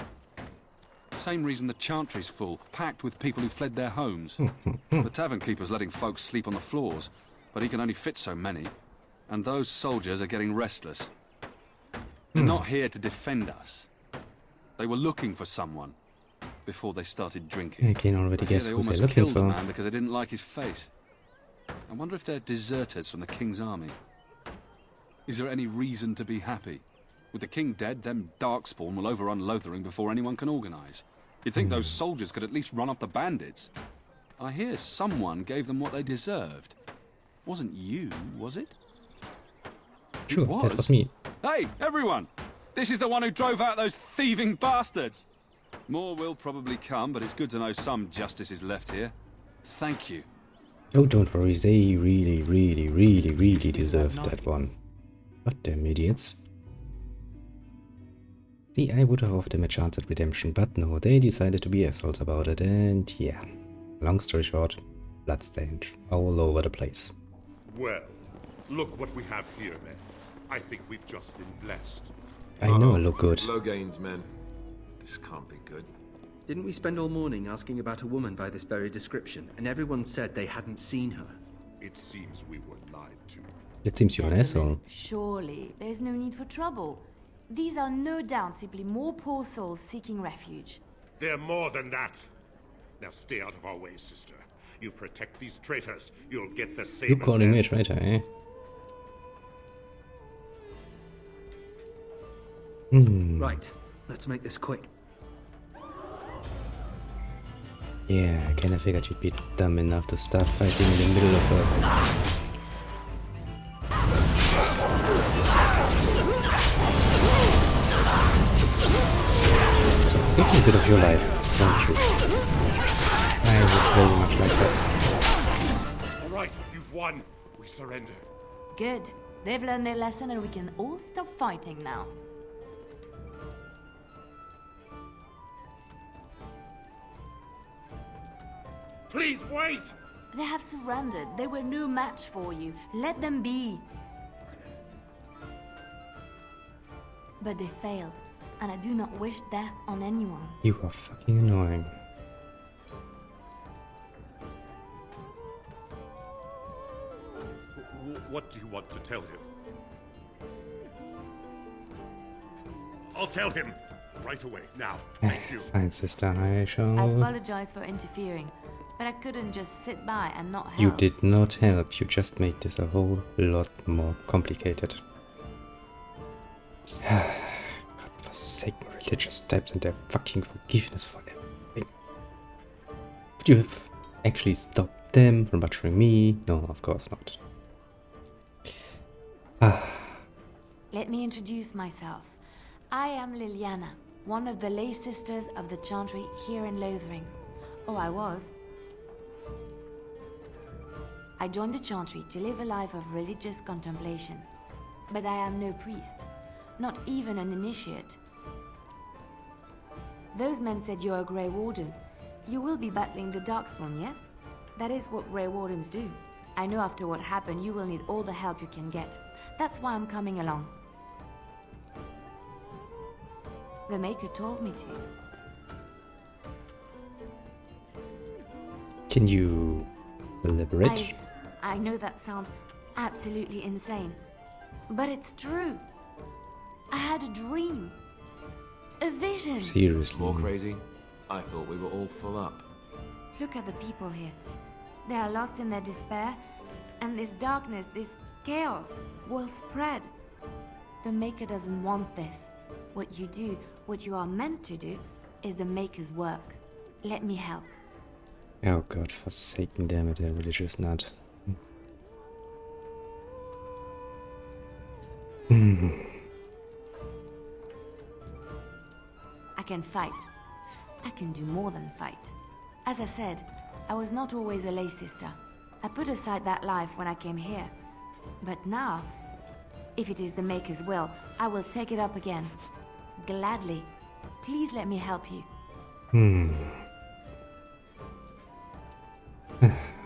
Same reason the Chantry's full, packed with people who fled their homes. The tavern keeper's letting folks sleep on the floors, but he can only fit so many. And those soldiers are getting restless. They're not here to defend us. They were looking for someone before they started drinking. I can already guess They who they're almost looking killed the for. man because they didn't like his face. I wonder if they're deserters from the King's army. Is there any reason to be happy? With the King dead, them Darkspawn will overrun Lothering before anyone can organize. You'd think those soldiers could at least run off the bandits. I hear someone gave them what they deserved. Wasn't you, was it? Sure, that was me. Hey, everyone! This is the one who drove out those thieving bastards! More will probably come, but it's good to know some justice is left here. Thank you. Oh, don't worry, they really deserved that one. But damn idiots. See, I would have offered them a chance at redemption, but no, they decided to be assholes about it, and yeah. Long story short, bloodstained all over the place. Well, look what we have here, men. I think we've just been blessed. I know I look good. Low gains, men. This can't be good. Didn't we spend all morning asking about a woman by this very description, and everyone said they hadn't seen her? It seems we were lied to. It seems you're an asshole. Surely, there's no need for trouble. These are no doubt simply more poor souls seeking refuge. They're more than that. Now stay out of our way, sister. You protect these traitors, you'll get the same. You're calling me a traitor, eh? Right, let's make this quick. Yeah, I kinda figured you'd be dumb enough to start fighting in the middle of a... So give me a bit of your life, don't you? I would very much like that. All right, you've won. We surrender. Good. They've learned their lesson and we can all stop fighting now. Please wait! They have surrendered. They were no match for you. Let them be. But they failed, and I do not wish death on anyone. You are fucking annoying. What do you want to tell him? I'll tell him! Right away, now. Thank you. Fine, sister, I shall... I apologize for interfering, but I couldn't just sit by and not help. You did not help, you just made this a whole lot more complicated. God forsake my religious types and their fucking forgiveness for everything. Would you have actually stopped them from butchering me? No, of course not. Let me introduce myself. I am Liliana, one of the lay sisters of the Chantry here in Lothering. Oh, I was. I joined the Chantry to live a life of religious contemplation. But I am no priest, not even an initiate. Those men said you're a Grey Warden. You will be battling the Darkspawn, yes? That is what Grey Wardens do. I know after what happened you will need all the help you can get. That's why I'm coming along. The Maker told me to. Can you elaborate? I know that sounds absolutely insane, but it's true. I had a dream. A vision. Seriously? More crazy? I thought we were all full up. Look at the people here. They are lost in their despair, and this darkness, this chaos, will spread. The Maker doesn't want this. What you do, what you are meant to do, is the Maker's work. Let me help. Oh god, forsaken, damn it, a religious nut. I can fight. I can do more than fight. As I said, I was not always a lay sister. I put aside that life when I came here. But now, if it is the Maker's will, I will take it up again. Gladly. Please let me help you.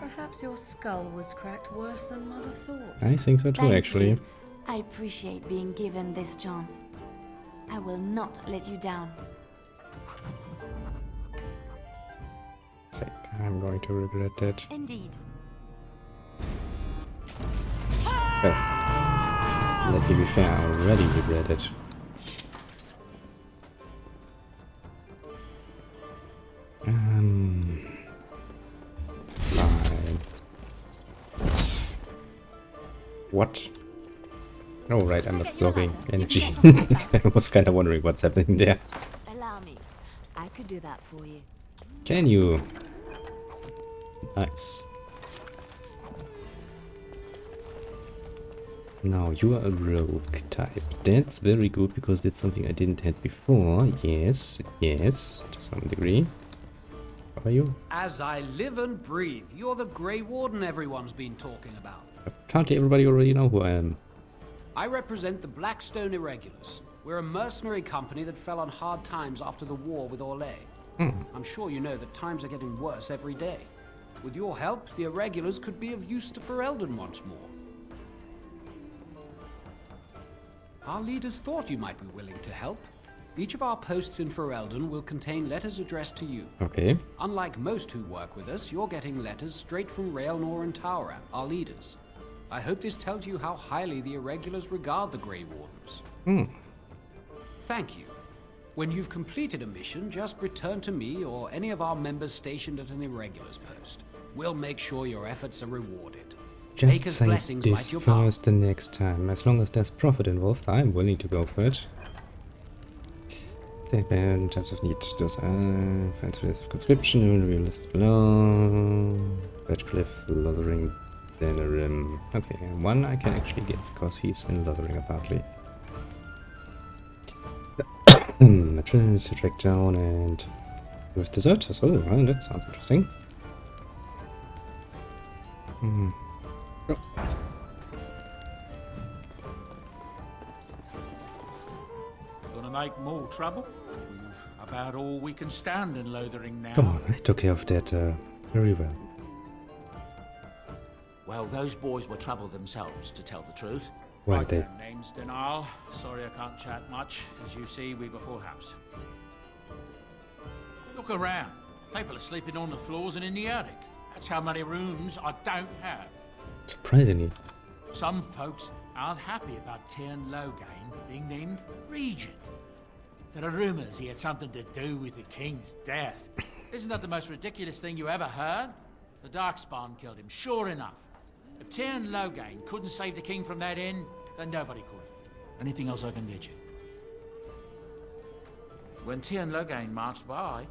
Perhaps your skull was cracked worse than Mother thought. I think so too, Thank actually. you. I appreciate being given this chance. I will not let you down. I'm going to regret that. Indeed. Well, let me be fair, I already regret it. Fine. What? Oh right, I'm absorbing energy. I was kind of wondering what's happening there. Allow me. I could do that for you. Can you? Nice. Now you are a rogue type. That's very good because that's something I didn't have before. Yes, yes, to some degree. How are you? As I live and breathe, you're the Grey Warden everyone's been talking about. Apparently everybody already know who I am. I represent the Blackstone Irregulars. We're a mercenary company that fell on hard times after the war with Orlais. I'm sure you know that times are getting worse every day. With your help, the Irregulars could be of use to Ferelden once more. Our leaders thought you might be willing to help. Each of our posts in Ferelden will contain letters addressed to you. Okay. Unlike most who work with us, you're getting letters straight from Raelnor and Tauran, our leaders. I hope this tells you how highly the Irregulars regard the Grey Wardens. Thank you. When you've completed a mission, just return to me or any of our members stationed at an Irregulars post. We'll make sure your efforts are rewarded. Just Maker's say blessings this light your path. first the next time. As long as there's profit involved, I'm willing to go for it. In terms of need, just fancy of conscription, real list below. Redcliffe, Lothering, Denerim. Okay, one I can actually get because he's in Lothering apparently. Maternity to track down and with deserters. Oh, well, that sounds interesting. Oh. Gonna make more trouble? We've about all we can stand in Lothering now. Come on, I took care of that very well. Well, those boys were trouble themselves, to tell the truth. Weren't they? Name's Denal. Sorry I can't chat much. As you see, we've a full house. Look around. People are sleeping on the floors and in the attic. That's how many rooms I don't have. Surprisingly. Some folks aren't happy about Tyrn Loghain being named Regent. There are rumors he had something to do with the king's death. Isn't that the most ridiculous thing you ever heard? The Darkspawn killed him, sure enough. If Tyrn Loghain couldn't save the king from that inn, then nobody could. Anything else I can get you? When Tyrn Loghain marched by,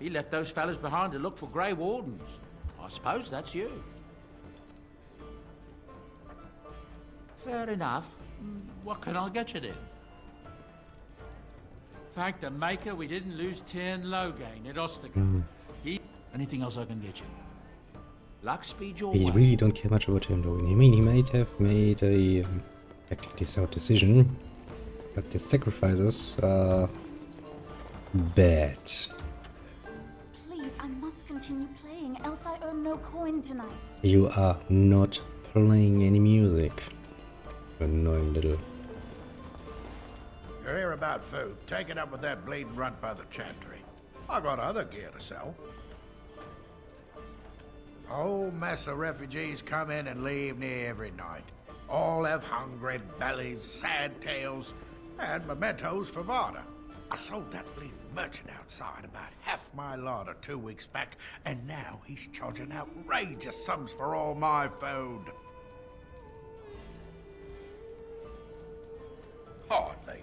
he left those fellas behind to look for Grey Wardens. I suppose that's you. Fair enough. What can I get you then? Thank the Maker we didn't lose Tyrn Loghain at Ostagar. Anything else I can get you? Luck speed your We way. really don't care much about him though. I mean, he might have made a tactically sound decision, but the sacrifices are bad. Please, I must continue playing, else I earn no coin tonight. You are not playing any music. Annoying little. You're here about food. Take it up with that bleeding runt by the chantry. I got other gear to sell. A whole mess of refugees come in and leave near every night. All have hungry bellies, sad tales, and mementos for barter. I sold that bleeding merchant outside about half my larder 2 weeks back, and now he's charging outrageous sums for all my food. Hardly.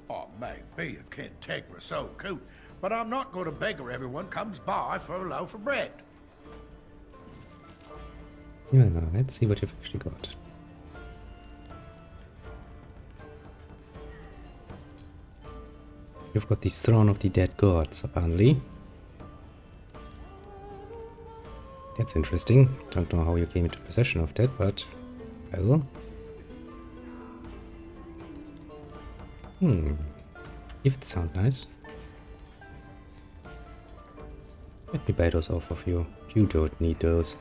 I may be a cantankerous old coot, but I'm not going to beggar everyone comes by for a loaf of bread. Yeah, no, let's see what you've actually got. You've got the Throne of the Dead Gods, apparently. That's interesting. Don't know how you came into possession of that, but well. Gifts sound nice. Let me buy those off of you. You don't need those.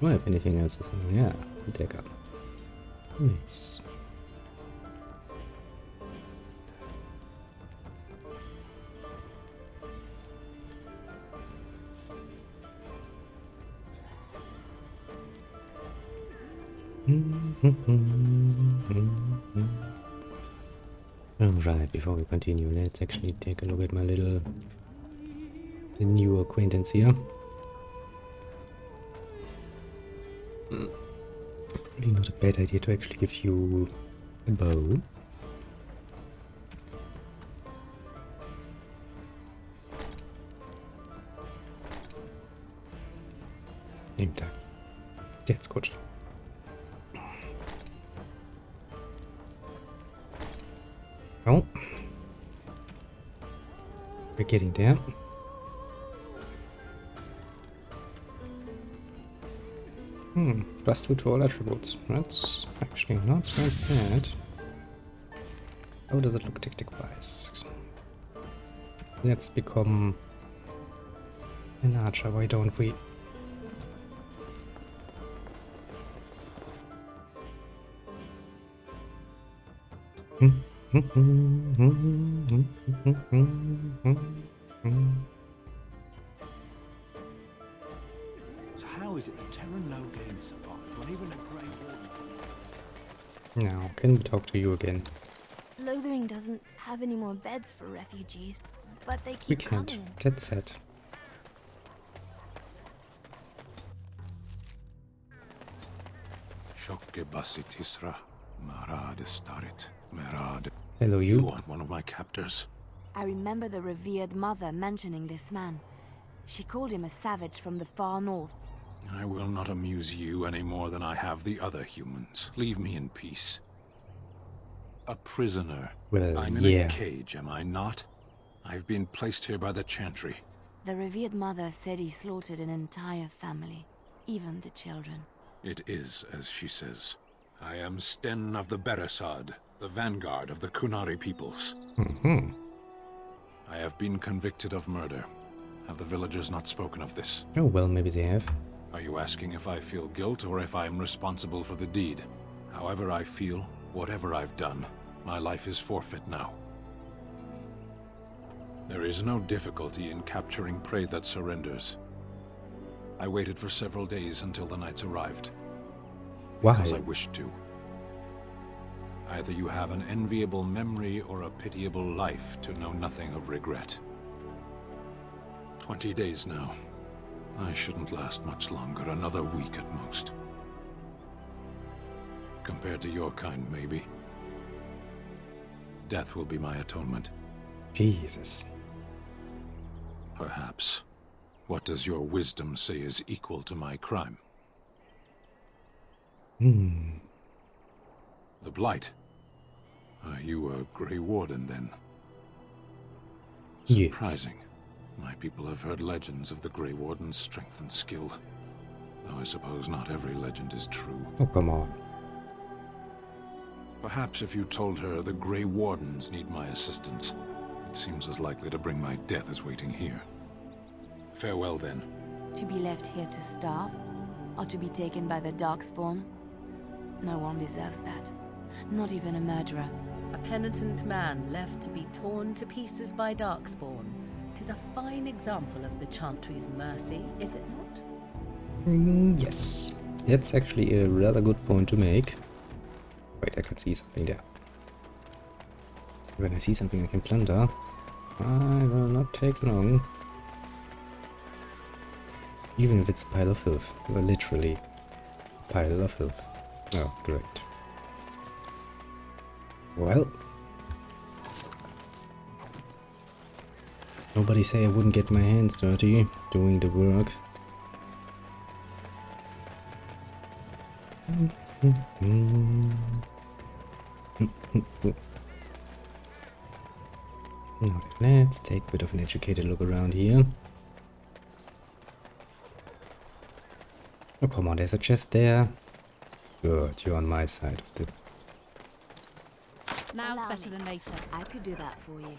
Do I have anything else? Yeah, dagger. Nice. Alright, before we continue, let's actually take a look at my the new acquaintance here. Probably not a bad idea to actually give you a bow. Name tag. That's good. Oh, we're getting there. +2 to all attributes. That's actually not that bad. How does it look tactic-wise? Let's become an archer, why don't we? So how is it that Terran Logain survived when even a Grey Warden... Now, can we talk to you again? Lothering doesn't have any more beds for refugees, but they keep We can't. coming. That's sad. Hello, you. You want one of my captors? I remember the revered mother mentioning this man. She called him a savage from the far north. I will not amuse you any more than I have the other humans. Leave me in peace. A prisoner. Well, I'm in yeah. a cage, am I not? I've been placed here by the Chantry. The revered mother said he slaughtered an entire family, even the children. It is as she says. I am Sten of the Beresad, the vanguard of the Kunari peoples. I have been convicted of murder. Have the villagers not spoken of this? Oh, well, maybe they have. Are you asking if I feel guilt or if I am responsible for the deed? However I feel, whatever I've done, my life is forfeit now. There is no difficulty in capturing prey that surrenders. I waited for several days until the knights arrived. Because I wished to. Either you have an enviable memory or a pitiable life to know nothing of regret. 20 days now. I shouldn't last much longer, another week at most. Compared to your kind, maybe. Death will be my atonement. Jesus. Perhaps. What does your wisdom say is equal to my crime? The Blight. Are you a Grey Warden, then? Yes. Surprising. My people have heard legends of the Grey Warden's strength and skill. Though I suppose not every legend is true. Oh, come on. Perhaps if you told her the Grey Wardens need my assistance, it seems as likely to bring my death as waiting here. Farewell, then. To be left here to starve? Or to be taken by the Darkspawn? No one deserves that. Not even a murderer. A penitent man left to be torn to pieces by Darkspawn. 'Tis a fine example of the Chantry's mercy, is it not? Yes. That's actually a rather good point to make. Wait, I can see something there. When I see something I can plunder, I will not take long. Even if it's a pile of filth. Well, literally a pile of filth. Oh, great. Well. Nobody say I wouldn't get my hands dirty doing the work. Now, let's take a bit of an educated look around here. Oh, come on, there's a chest there. Good, you're on my side of the... Now's better than later. I could do that for you.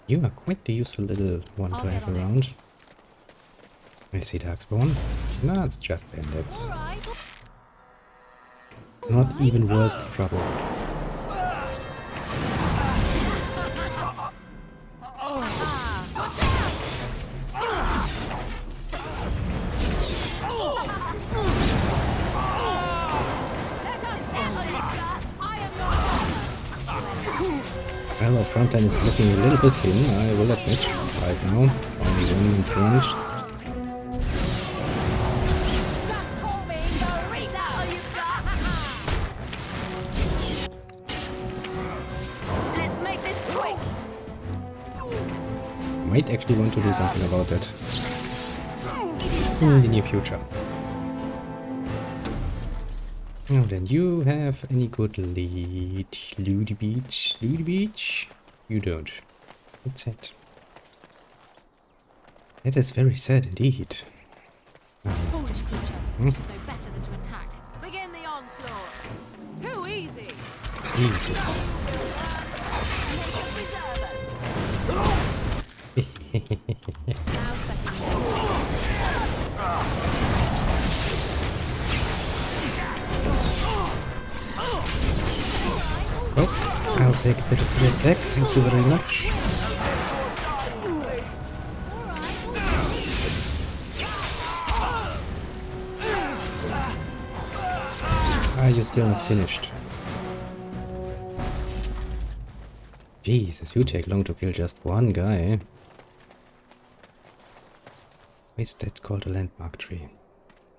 You are quite the useful little one to have around. I see Darkspawn. No, it's just bandits. Not even worth the trouble. Well, our front line is looking a little bit thin, I will admit, right now. Only one in front. Let's make this quick. Might actually want to do something about that in the near future. Now then, you have any good lead? Ludi Beach? Ludi Beach? You don't. That's it. That is very sad indeed. Foolish creature. No better than to attack. Begin the onslaught. Too easy. Jesus. Well, I'll take a bit of that back, thank you very much. Ah, you're still not finished. Jesus, you take long to kill just one guy. Why is that called a landmark tree?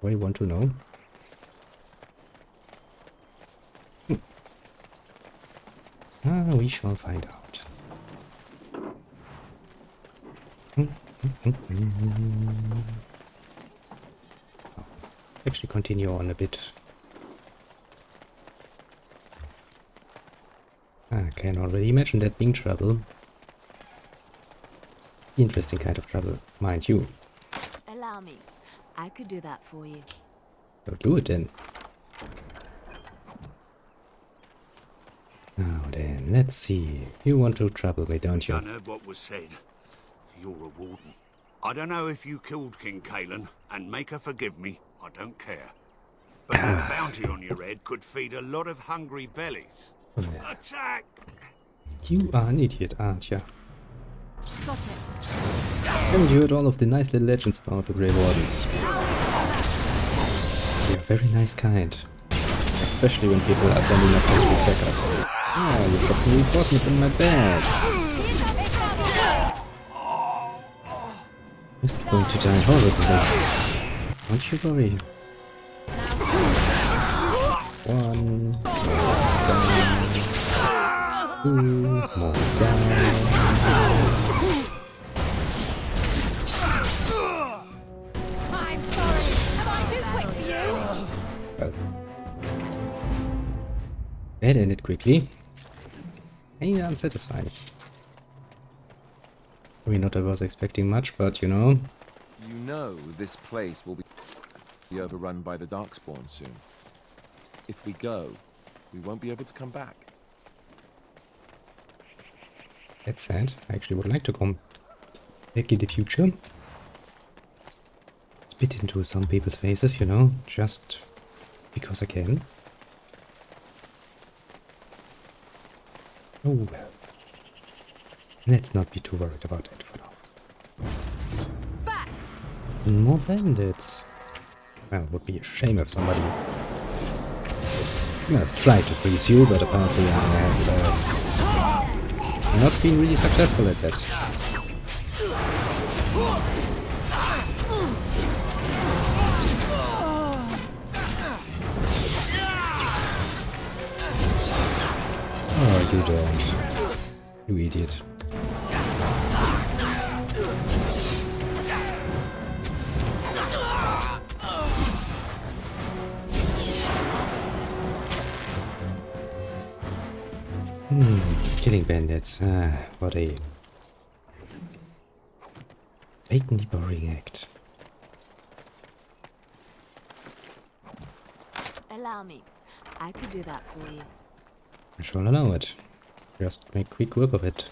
Do I want to know? We shall find out. Actually continue on a bit. I can already imagine that being trouble. Interesting kind of trouble, mind you. Allow me. I could do that for you. So do it then. Now then, let's see. You want to trouble me, don't you? I heard what was said. You're a warden. I don't know if you killed King Kalen, and make her forgive me, I don't care. But that bounty on your head could feed a lot of hungry bellies. Attack! You are an idiot, aren't you? Haven't you heard all of the nice little legends about the Grey Wardens? They are very nice kind. Especially when people are bending up to attack us. Ah, you've got some reinforcements in my bag. You're still going to die horribly. Don't you worry. One. Down. Two. More down. I'm sorry. Am I too quick for you? Well. That ended quickly. And unsatisfying. I mean, not I was expecting much, but you know. You know this place will be overrun by the Darkspawn soon. If we go, we won't be able to come back. That's sad. I actually would like to come back in the future. Spit into some people's faces, you know, just because I can. Oh well. Let's not be too worried about that for now. Back. More bandits. Well, it would be a shame if somebody tried to freeze you, but apparently I have not been really successful at that. Oh, you don't. You idiot. Killing bandits. What a blatantly boring act. Allow me. I could do that for you. I shall allow it. Just make quick work of it.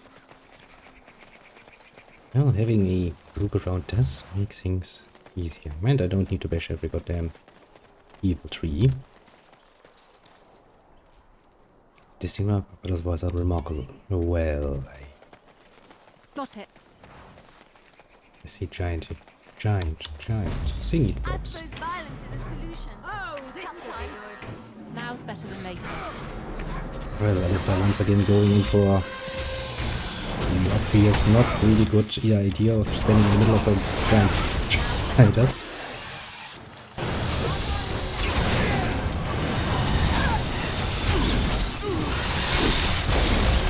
Well, having a group around does make things easier. And I don't need to bash every goddamn evil tree. This thing up, but otherwise unremarkable. Well, Got it. I see giant thingy drops. Oh, this should be good. Now's better than later. Well, Alistair once again going in for the obvious, not really good idea of standing in the middle of a giant spiders.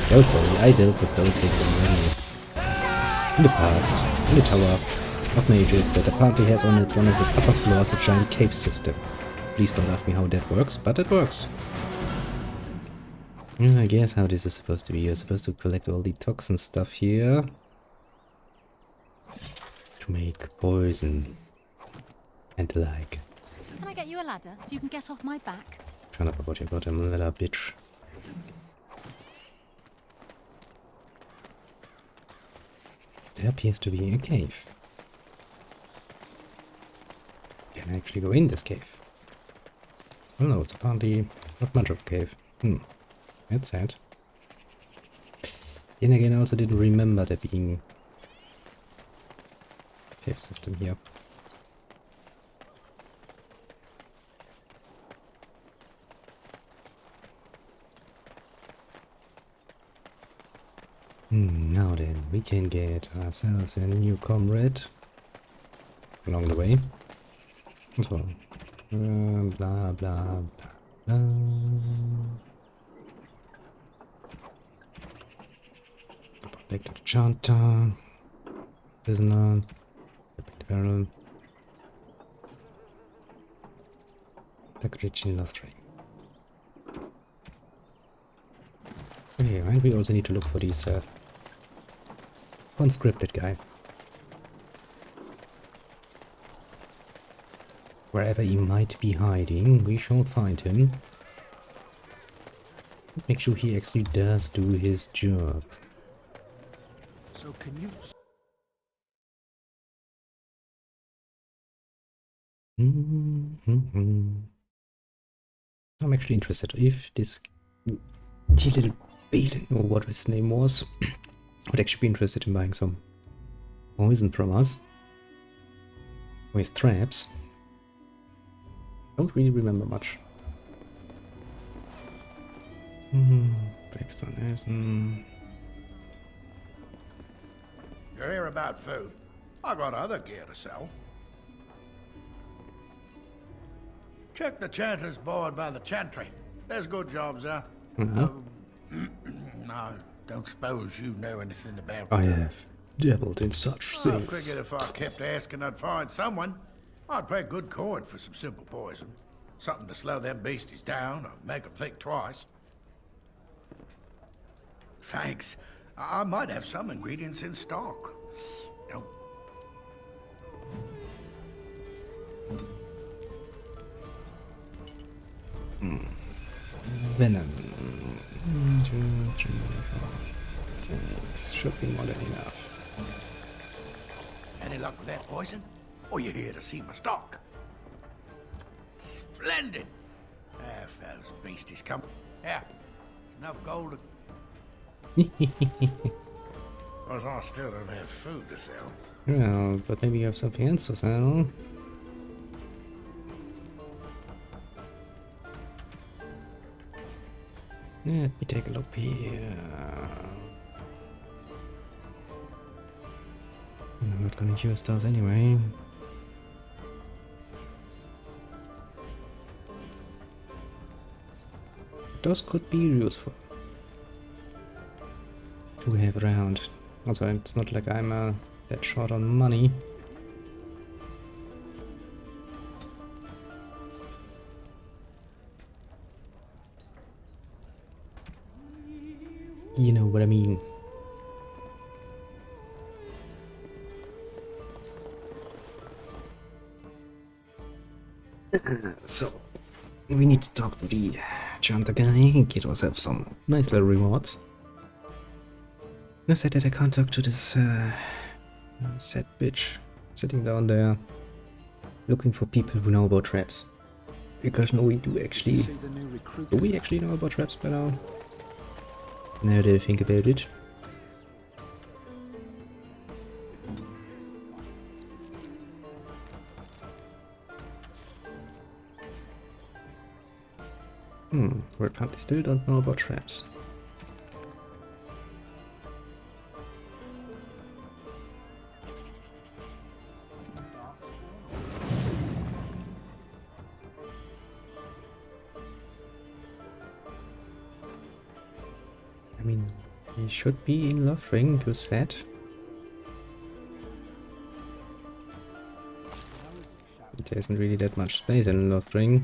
Don't worry, I dealt with those things already. In the past, in the Tower of Mages that apparently has on one of its upper floors a giant cave system. Please don't ask me how that works, but it works. I guess how this is supposed to be. You're supposed to collect all the toxin stuff here to make poison and the like. Can I get you a ladder so you can get off my back? Shut up about your goddamn ladder, bitch. There appears to be a cave. Can I actually go in this cave? Oh no, it's apparently not much of a cave. That's sad. Then again, I also didn't remember there being a cave system here. Now then, we can get ourselves a new comrade along the way. So, blah blah blah blah. Back to the chanter, prisoner, barrel, Takrichi Lothray. Okay, and we also need to look for these conscripted guy. Wherever he might be hiding, we shall find him. Make sure he actually does do his job. So can you... I'm actually interested if this little Balin, or what his name was, would actually be interested in buying some poison from us with traps. Don't really remember much. Baxter Nelson. You hear about food? I got other gear to sell. Check the chanter's board by the chantry. There's good jobs there. No, don't suppose you know anything about I have dabbled in such I things. figured if I kept asking, I'd find someone. I'd pay good coin for some simple poison. Something to slow them beasties down or make them think twice. Thanks. I might have some ingredients in stock. Don't... Venom. 2, 3, 4, 6. Should be more than enough. Any luck with that poison? Or you here to see my stock? Splendid! If those beasties come... Yeah, enough gold to... Because I still don't have food to sell. Well, but maybe you have something else to sell. Let me take a look here. I'm not gonna use those anyway. Those could be useful to have around. Also, it's not like I'm that short on money. You know what I mean. So, we need to talk to the chanter guy and get ourselves some nice little rewards. I said that I can't talk to this Sad bitch. Sitting down there. Looking for people who know about traps. Because no, we do actually... Do we actually know about traps by now? Now that I think about it. We probably still don't know about traps. I mean, he should be in Lothring, you said. There isn't really that much space in Lothring.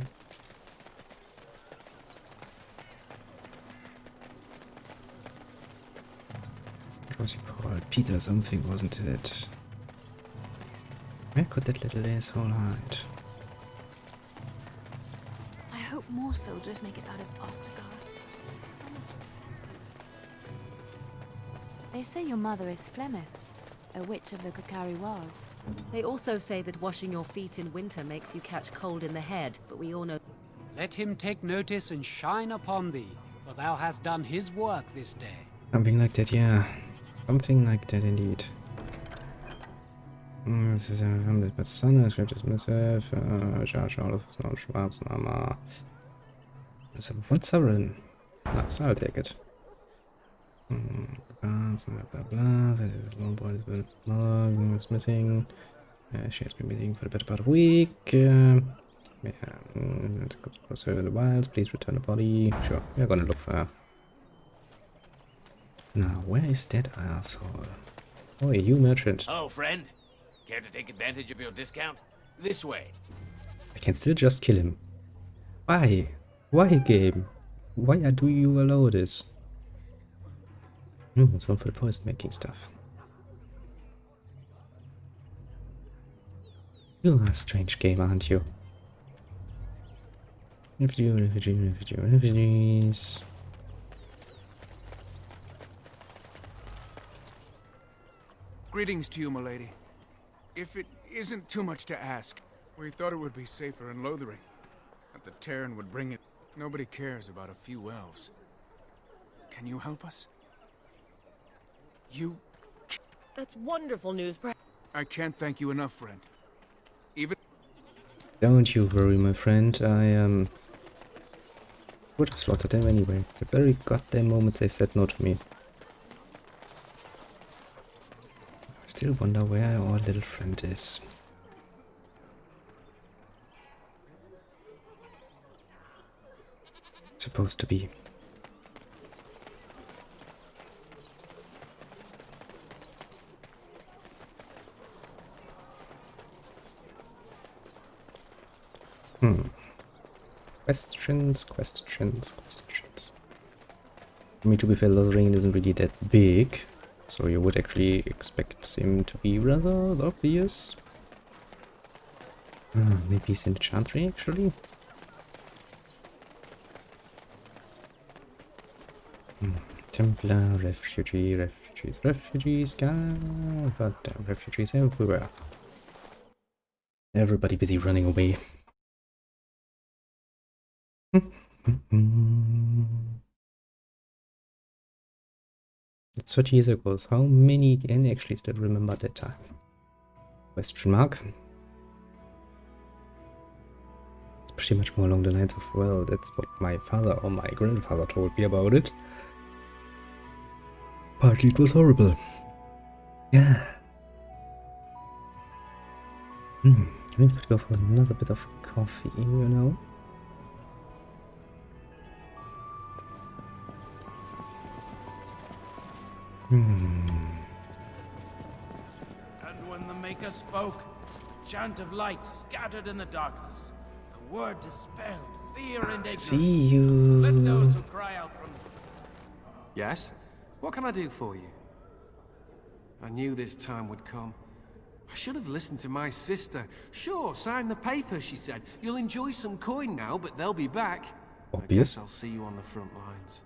What was he called? Peter something, wasn't it? Where could that little asshole hide? I hope more soldiers make it out of Ostergard. They say your mother is Flemeth, a witch of the Kokari Wars. They also say that washing your feet in winter makes you catch cold in the head, but we all know... Let him take notice and shine upon thee, for thou hast done his work this day. Something like that, yeah. Something like that indeed. Das ist ja, wir haben das mit Sonne, ich glaube, das muss schau, das ist noch ein Schwarzname. Das ist aber von Sovereign. That's I'll take it. Blah blah blah. Is missing. She has been missing for the better part of a week. Yeah, in the wilds. Please return the body. Sure, we're gonna look for her. Now, where is that asshole? Oh, you merchant. Oh, friend. Care to take advantage of your discount? This way. I can still just kill him. Why? Why, game? Why do you allow this? It's one for the poison making stuff. You're a strange game, aren't you? Refugees. Greetings to you, milady. If it isn't too much to ask, we thought it would be safer in Lothering. That the Terran would bring it. Nobody cares about a few elves. Can you help us? You... That's wonderful news, I can't thank you enough, friend. Even... Don't you worry, my friend. I, would have slaughtered them anyway. The very goddamn moment they said no to me. I still wonder where our little friend is. Supposed to be. Questions. I mean, to be fair, Lothringen isn't really that big, so you would actually expect him to be rather obvious. Maybe he's in the Chantry, actually. Templar, refugees, goddamn refugees everywhere. Everybody busy running away. It's 30 years ago, so how many can actually still remember that time? Question mark. It's pretty much more along the lines of, well, that's what my father or my grandfather told me about it. Partly it was horrible. Yeah. We could go for another bit of coffee, you know? And when the Maker spoke, a chant of light scattered in the darkness. The word dispelled fear and ignorance. See you. Let those who cry out from... Yes? What can I do for you? I knew this time would come. I should have listened to my sister. Sure, sign the paper, she said. You'll enjoy some coin now, but they'll be back. Obvious. I guess I'll see you on the front lines.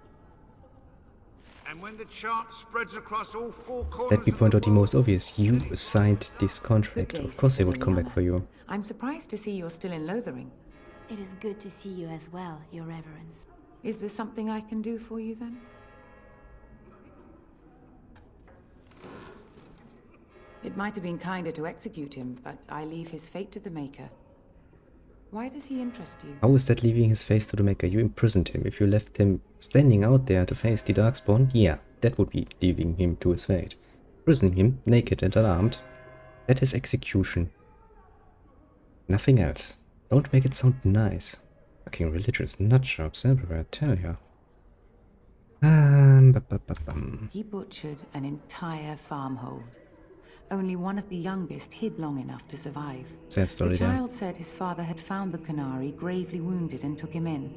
And when the chant spreads across all four corners Let me point out the most obvious. You signed this contract. Of course they would come back for you. I'm surprised to see you're still in Lothering. It is good to see you as well, Your Reverence. Is there something I can do for you then? It might have been kinder to execute him, but I leave his fate to the Maker. Why does he interest you? How is that leaving his face to the Maker? You imprisoned him. If you left him standing out there to face the Darkspawn, yeah, that would be leaving him to his fate. Imprisoning him, naked and unarmed, that is execution. Nothing else. Don't make it sound nice. Fucking religious nutjobs everywhere, I tell ya. He butchered an entire farmhold. Only one of the youngest hid long enough to survive. Sad story the there. child said his father had found the Canary gravely wounded and took him in.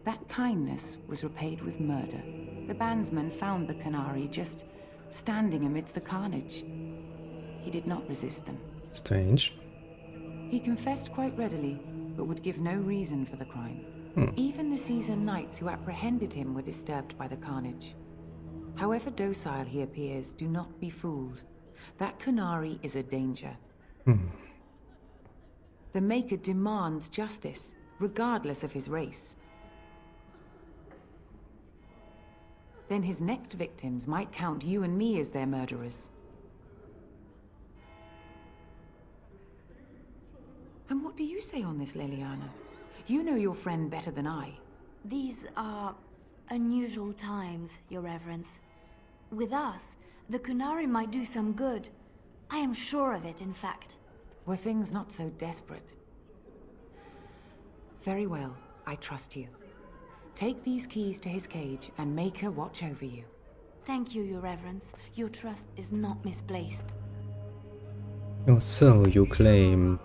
That kindness was repaid with murder. The bandsman found the Canary just standing amidst the carnage. He did not resist them. Strange. He confessed quite readily, but would give no reason for the crime. Even the seasoned knights who apprehended him were disturbed by the carnage. However docile he appears, do not be fooled. That Canary is a danger. The Maker demands justice, regardless of his race. Then his next victims might count you and me as their murderers. And what do you say on this, Leliana? You know your friend better than I. These are unusual times, Your Reverence. With us, the Kunari might do some good. I am sure of it, in fact. Were things not so desperate? Very well, I trust you. Take these keys to his cage and make her watch over you. Thank you, Your Reverence. Your trust is not misplaced. Oh, so you claim.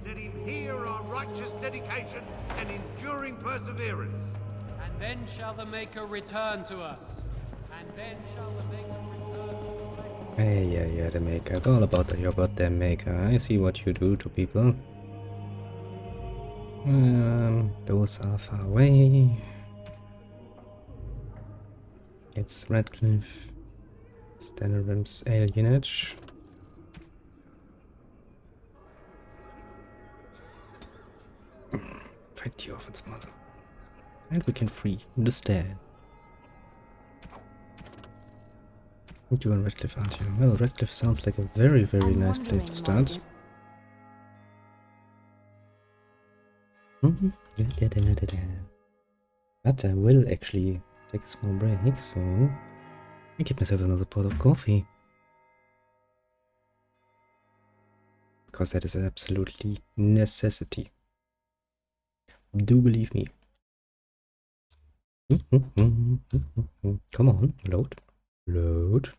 Let him hear our righteous dedication and enduring perseverance. And then shall the Maker return to us. And then shall the Maker return. Hey, yeah, the Maker. It's all about your goddamn Maker. I see what you do to people. Those are far away. It's Redcliffe. It's Denerim's alienage. Fight the orphan's mother. And we can free the stand. You and Redcliffe, aren't you? Well, Redcliffe sounds like a very, very nice place to start. But I will actually take a small break, so I get myself another pot of coffee. Because that is an absolutely necessity. Do believe me. Come on, load. Load.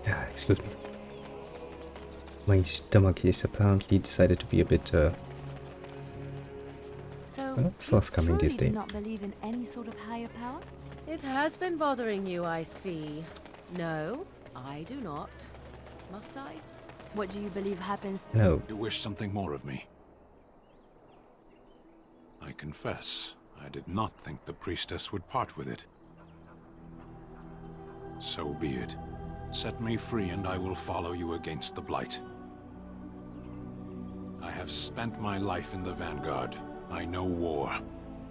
Yeah, excuse me. My stomach is apparently decided to be a bit forthcoming these days. Do not believe in any sort of higher power? It has been bothering you, I see. No, I do not. Must I? What do you believe happens? No. You wish something more of me? I confess, I did not think the priestess would part with it. So be it. Set me free and I will follow you against the Blight. I have spent my life in the Vanguard. I know war,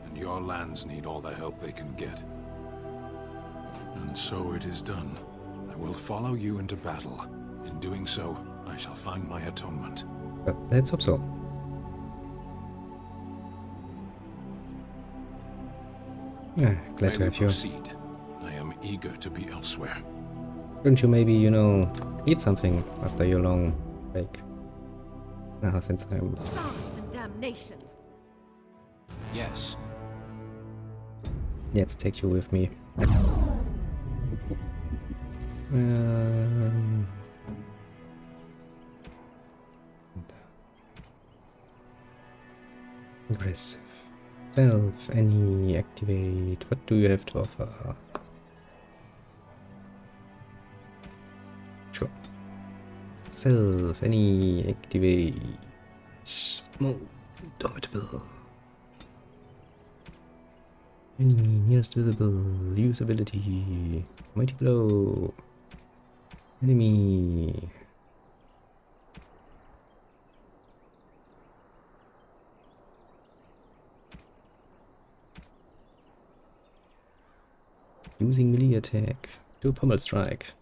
and your lands need all the help they can get. And so it is done. I will follow you into battle. In doing so, I shall find my atonement. Let's hope so. Yeah, glad to have you. Proceed. I am eager to be elsewhere. Couldn't you maybe, you know, eat something after your long break? Now, since I'm... Fast and damnation. Yes. Let's take you with me. Aggressive. Self, any, activate. What do you have to offer? Sure. Self, any, activate. Move. Indomitable. Enemy nearest visible. Use ability. Mighty blow. Enemy. Using melee attack. Do a pommel strike.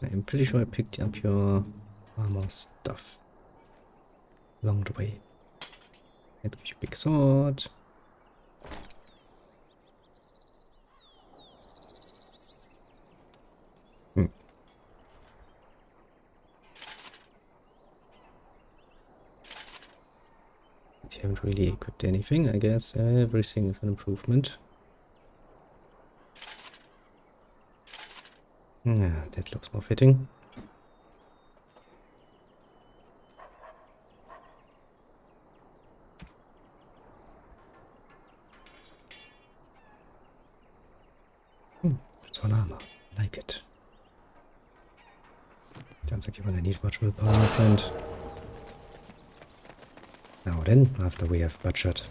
I'm pretty sure I picked up your armor stuff along the way. Let's give you a big sword. You haven't really equipped anything, I guess. Everything is an improvement. Yeah, that looks more fitting. It's all armor. I like it. Sounds like you're gonna need much willpower, my friend. Now then, after we have butchered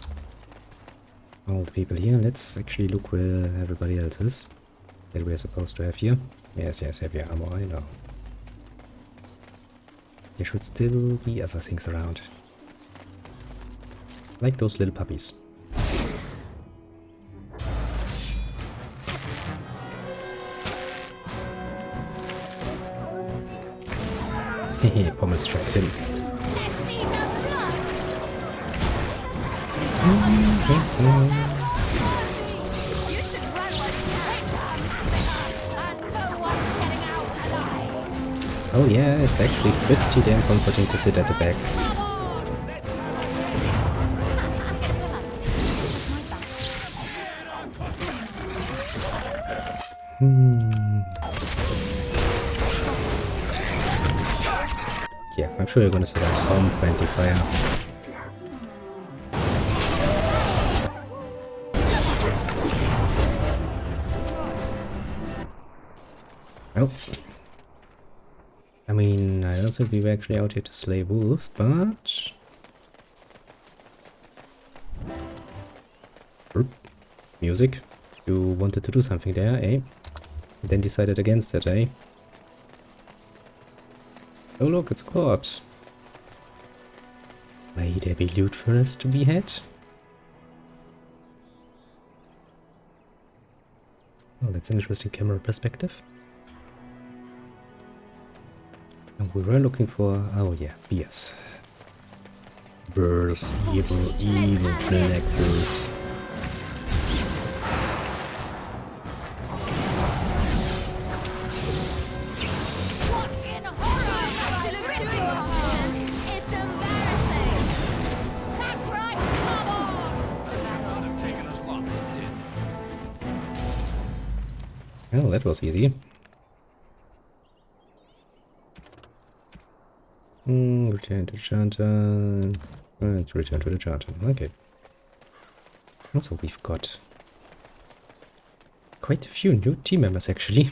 all the people here, let's actually look where everybody else is that we're supposed to have here. Yes, heavy armor, I know. There should still be other things around. Like those little puppies. Hehe, pommel striked him. Oh yeah, it's actually pretty damn comforting to sit at the back. Yeah, I'm sure you're gonna set up some friendly fire. Well, I mean, I don't think we were actually out here to slay wolves, but... Music. You wanted to do something there, eh? And then decided against it, eh? Oh look, it's a corpse. May there be loot for us to be had? Well, that's an interesting camera perspective. And we were looking for... oh yeah, beers. Birds, evil black birds. Well, that was easy. Return to Charter. Let's return to the Charter. Okay. Also, we've got quite a few new team members, actually.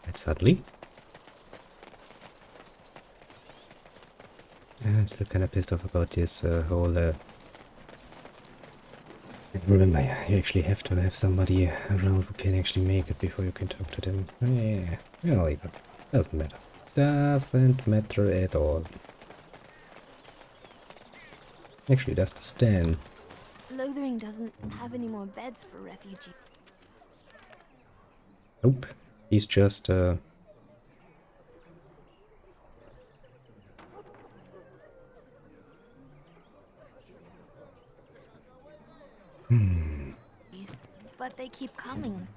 Quite suddenly. I'm still kind of pissed off about this whole... remember, you actually have to have somebody around who can actually make it before you can talk to them. Yeah, well, even. Doesn't matter. Doesn't matter at all. Actually, that's the stand. Lothering doesn't have any more beds for refugees. Nope. He's just, But they keep coming.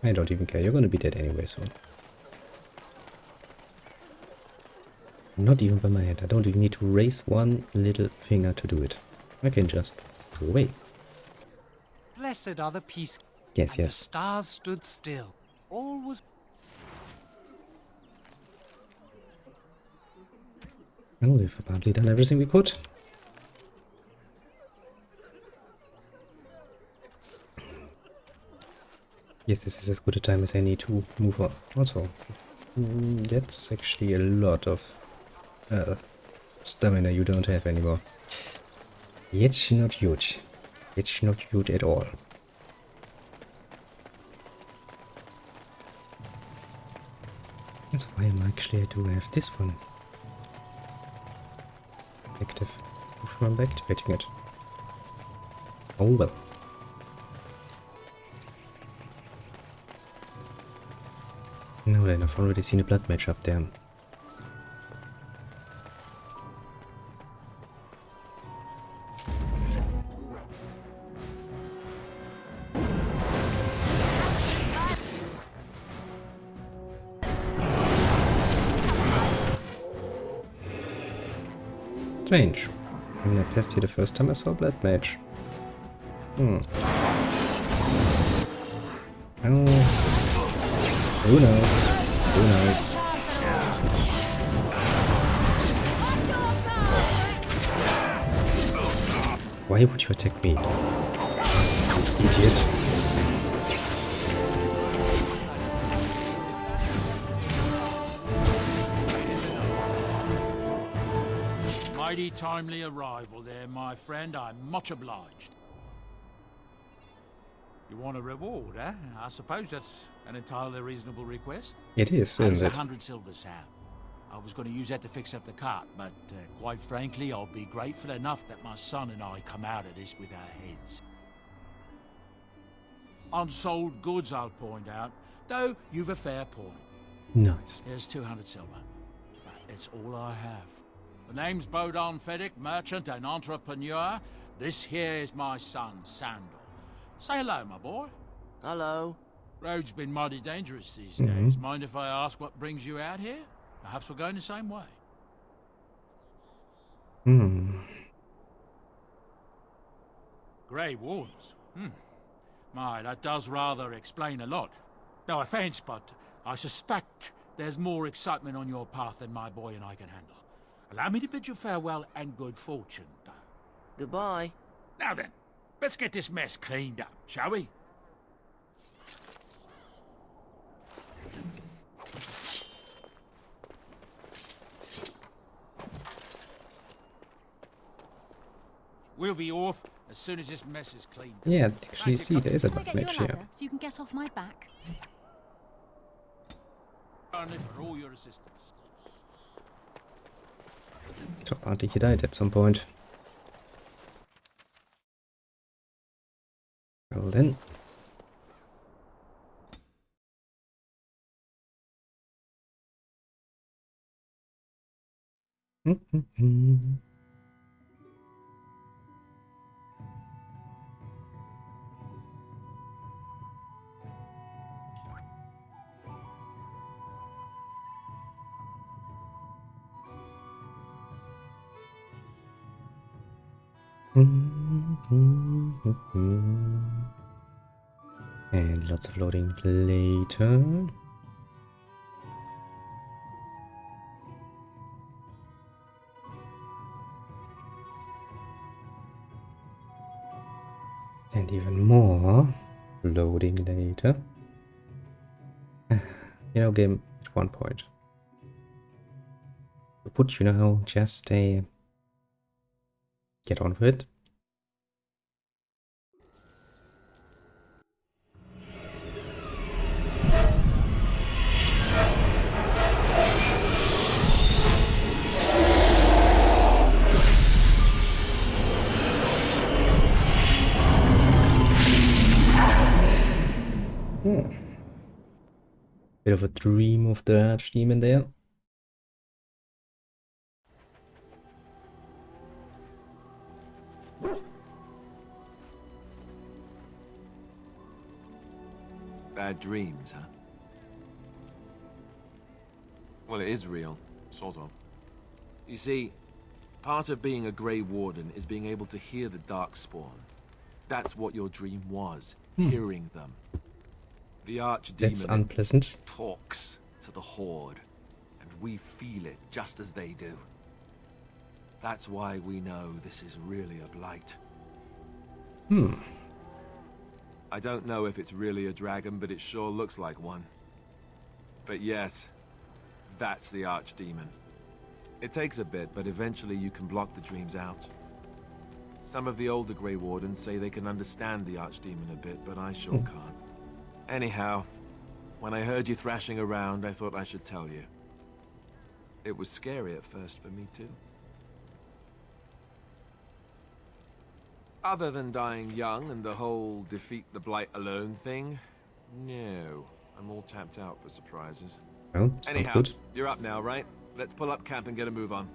I don't even care. You're gonna be dead anyway soon. Not even by my hand. I don't even need to raise one little finger to do it. I can just go away. Blessed are the peace. Yes, The yes. stars stood still. All was... Well, we've apparently done everything we could. Yes, this is as good a time as any to move on. Also, that's actually a lot of Stamina you don't have anymore. It's not good. It's not good at all. That's why actually I do have this one. Active. How should I be activating it? Oh well. Now then, I've already seen a blood match up there. Strange. When I passed here the first time I saw a blood mage. Oh. Who knows? Who knows? Why would you attack me? Idiot. Mighty timely arrival there, my friend. I'm much obliged. You want a reward, eh? I suppose that's an entirely reasonable request. It is, There's isn't it? 100 silver, Sam. I was going to use that to fix up the cart, but quite frankly, I'll be grateful enough that my son and I come out of this with our heads. Unsold goods, I'll point out, though you've a fair point. Nice. Here's 200 silver, but it's all I have. The name's Bodon Fedek, merchant and entrepreneur. This here is my son, Sandal. Say hello, my boy. Hello. Road's been mighty dangerous these days. Mind if I ask what brings you out here? Perhaps we're going the same way. Grey Wardens. My, that does rather explain a lot. No offense, but I suspect there's more excitement on your path than my boy and I can handle. Allow me to bid you farewell and good fortune, though. Goodbye. Now then, let's get this mess cleaned up, shall we? We'll be off as soon as this mess is cleaned up. Yeah, actually, you see, there is a Can I blood get you match a ladder here. so you can get off my back? Only for all your assistance. Top party he died at some point. Well then. And lots of loading later. And even more loading later. You know, game at one point. You could, you know, just get on with it. Bit of a dream of the Archdemon there. Bad dreams, huh? Well, it is real, sort of. You see, part of being a Grey Warden is being able to hear the Darkspawn. That's what your dream was, hearing them. The Archdemon That's unpleasant. talks to the Horde, and we feel it just as they do. That's why we know this is really a blight. I don't know if it's really a dragon, but it sure looks like one. But yes, that's the Archdemon. It takes a bit, but eventually you can block the dreams out. Some of the older Grey Wardens say they can understand the Archdemon a bit, but I sure can't. Anyhow, when I heard you thrashing around, I thought I should tell you. It was scary at first for me too. Other than dying young and the whole defeat the Blight alone thing, no. I'm all tapped out for surprises. Well, sounds Anyhow, good. You're up now, right? Let's pull up camp and get a move on.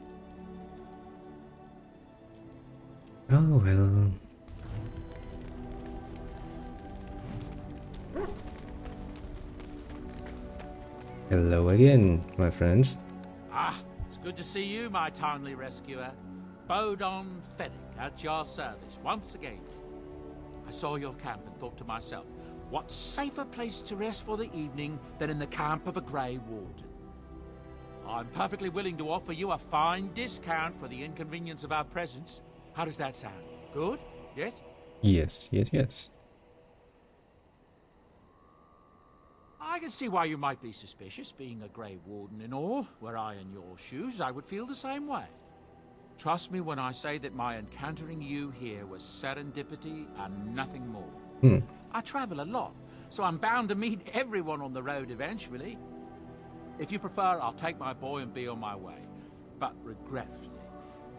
Oh well. Hello again, my friends. Ah, it's good to see you, my timely rescuer. Bodon Fennec at your service once again. I saw your camp and thought to myself, what safer place to rest for the evening than in the camp of a Grey Warden? I'm perfectly willing to offer you a fine discount for the inconvenience of our presence. How does that sound? Good? Yes? Yes, yes, yes. I can see why you might be suspicious, being a Grey Warden and all. Were I in your shoes, I would feel the same way. Trust me when I say that my encountering you here was serendipity and nothing more. I travel a lot, so I'm bound to meet everyone on the road eventually. If you prefer, I'll take my boy and be on my way. But regretfully,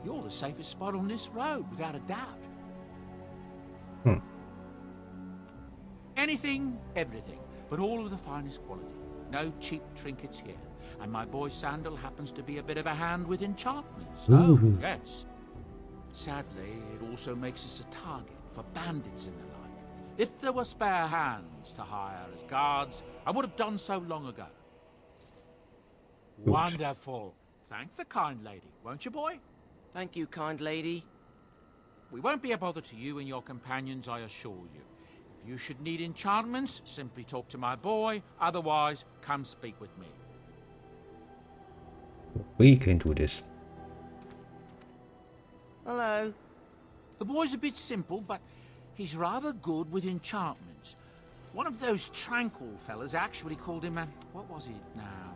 you're the safest spot on this road, without a doubt. Anything, everything, but all of the finest quality. No cheap trinkets here. And my boy Sandal happens to be a bit of a hand with enchantments. Oh, yes. Sadly, it also makes us a target for bandits and the like. If there were spare hands to hire as guards, I would have done so long ago. Wonderful. Thank the kind lady, won't you, boy? Thank you, kind lady. We won't be a bother to you and your companions, I assure you. If you should need enchantments, simply talk to my boy. Otherwise, come speak with me. We can do this. Hello. The boy's a bit simple, but he's rather good with enchantments. One of those tranquil fellas actually called him a... what was it now?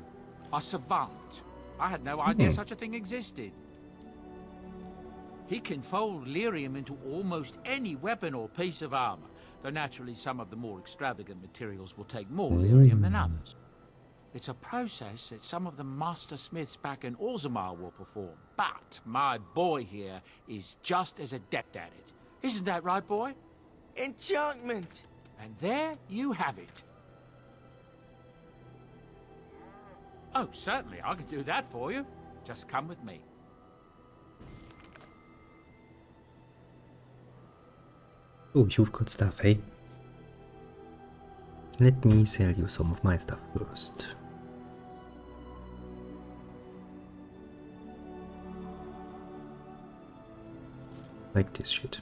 A savant. I had no idea such a thing existed. He can fold lyrium into almost any weapon or piece of armor, though naturally some of the more extravagant materials will take more lyrium than others. It's a process that some of the master smiths back in Orzammar will perform, but my boy here is just as adept at it. Isn't that right, boy? Enchantment! And there you have it. Oh, certainly, I can do that for you. Just come with me. Oh, you've got stuff, hey? Let me sell you some of my stuff first. Like this shit.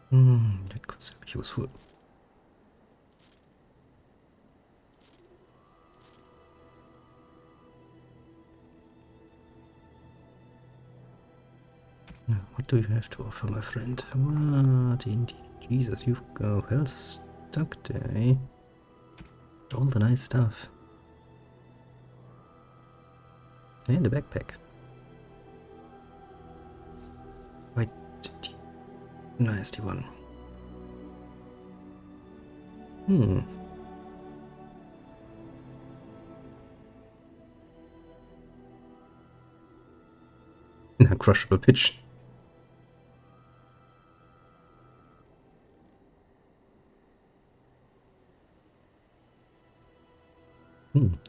That could be useful. Now, what do you have to offer, my friend? What indeed? Jesus, you've got well stuck there, eh? All the nice stuff. And a backpack. Quite nasty one. Crushable pitch.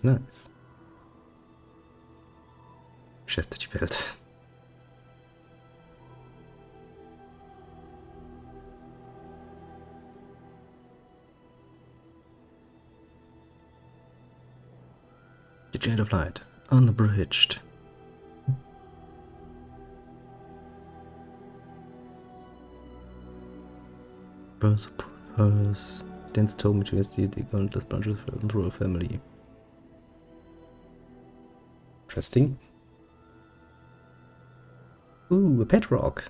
Nice. Chastity belt. The Jade of Light, unabridged. Purse stands told me to investigate the countless branches of the royal family. Interesting. Ooh, a pet rock.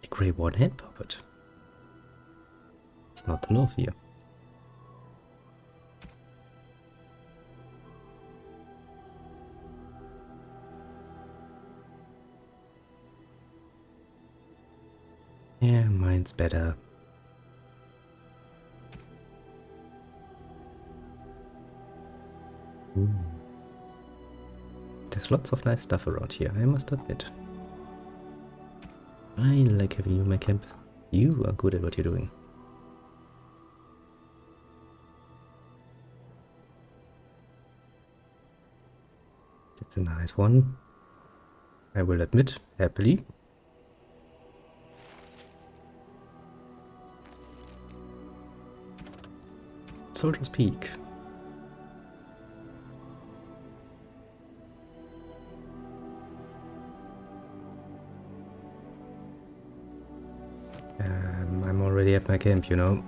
A grey one-hand puppet. It's not the love here. Yeah, mine's better. Ooh. There's lots of nice stuff around here, I must admit. I like having you in my camp. You are good at what you're doing. That's a nice one. I will admit, happily. Soldier's Peak. I'm already at my camp, you know.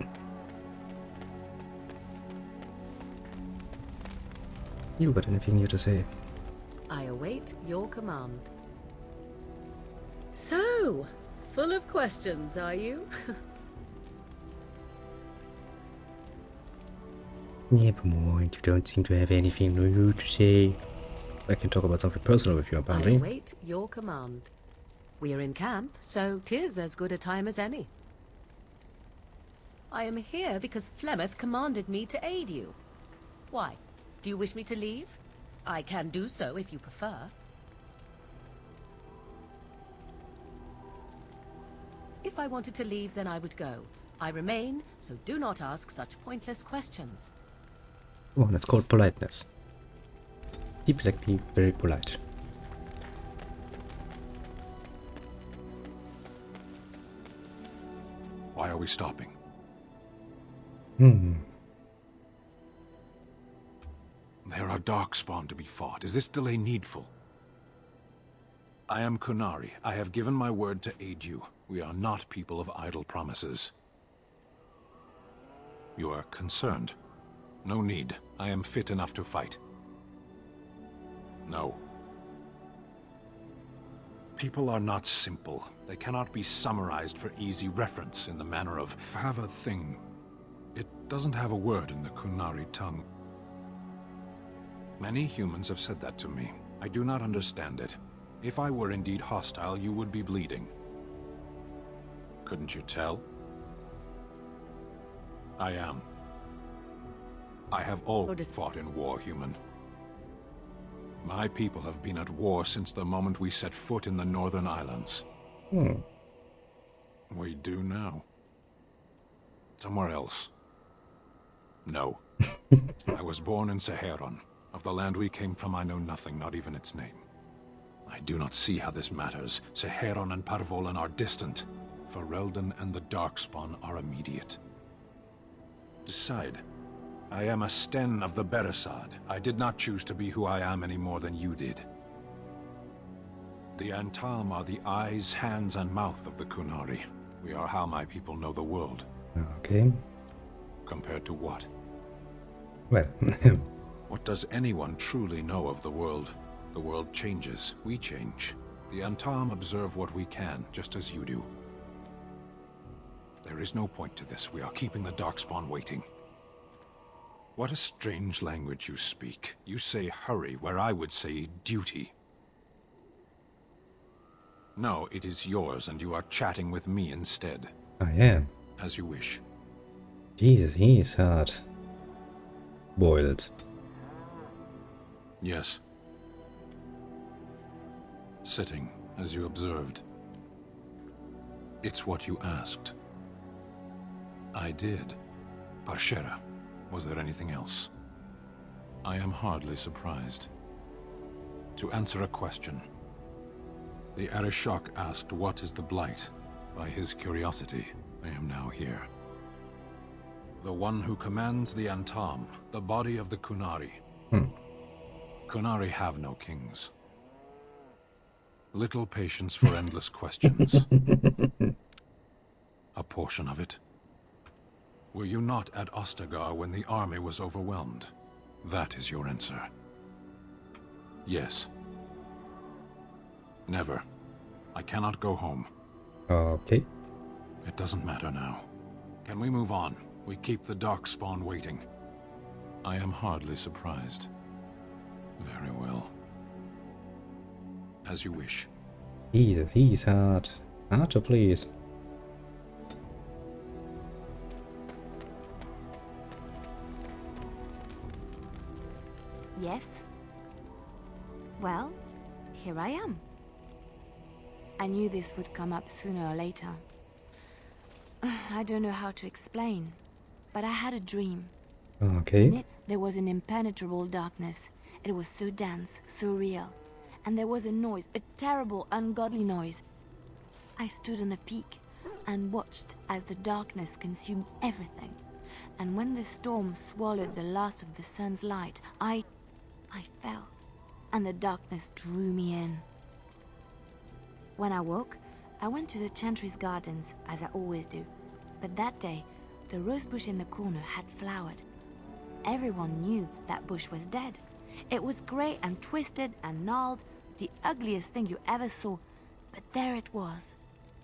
You got anything new to say? I await your command. So, full of questions, are you? Never mind, you don't seem to have anything new to say. I can talk about something personal with you, apparently. I await your command. We are in camp, so 'tis as good a time as any. I am here because Flemeth commanded me to aid you. Why? Do you wish me to leave? I can do so if you prefer. If I wanted to leave, then I would go. I remain, so do not ask such pointless questions. Oh, that's called politeness. People like be very polite. Why are we stopping? There are Darkspawn to be fought. Is this delay needful? I am Qunari. I have given my word to aid you. We are not people of idle promises. You are concerned. No need. I am fit enough to fight. No. People are not simple. They cannot be summarized for easy reference in the manner of have a thing. It doesn't have a word in the Qunari tongue. Many humans have said that to me. I do not understand it. If I were indeed hostile, you would be bleeding. Couldn't you tell? I am. I have always fought in war, human. My people have been at war since the moment we set foot in the Northern Islands. We do now. Somewhere else. No. I was born in Seheron. Of the land we came from, I know nothing, not even its name. I do not see how this matters. Seheron and Parvolan are distant. Ferelden and the Darkspawn are immediate. Decide. I am a Sten of the Beresad. I did not choose to be who I am any more than you did. The Antam are the eyes, hands, and mouth of the Qunari. We are how my people know the world. Okay. Compared to what? Well, what does anyone truly know of the world? The world changes. We change. The Antam observe what we can, just as you do. There is no point to this. We are keeping the Darkspawn waiting. What a strange language you speak. You say hurry, where I would say duty. No, it is yours, and you are chatting with me instead. I am. As you wish. Jesus, he's hard boiled. Yes. Sitting, as you observed. It's what you asked. I did. Parshera. Was there anything else? I am hardly surprised. To answer a question. The Arishok asked what is the Blight. By his curiosity, I am now here. The one who commands the Antam, the body of the Qunari. Qunari have no kings. Little patience for endless questions. A portion of it. Were you not at Ostagar when the army was overwhelmed? That is your answer. Yes. Never. I cannot go home. Okay. It doesn't matter now. Can we move on? We keep the Darkspawn waiting. I am hardly surprised. Very well. As you wish. Jesus, he's hard. Hard to please. Yes? Well, here I am. I knew this would come up sooner or later. I don't know how to explain, but I had a dream. Okay. In it, there was an impenetrable darkness. It was so dense, so real. And there was a noise, a terrible, ungodly noise. I stood on a peak and watched as the darkness consumed everything. And when the storm swallowed the last of the sun's light, I fell, and the darkness drew me in. When I woke, I went to the Chantry's gardens, as I always do. But that day, the rose bush in the corner had flowered. Everyone knew that bush was dead. It was grey and twisted and gnarled, the ugliest thing you ever saw. But there it was,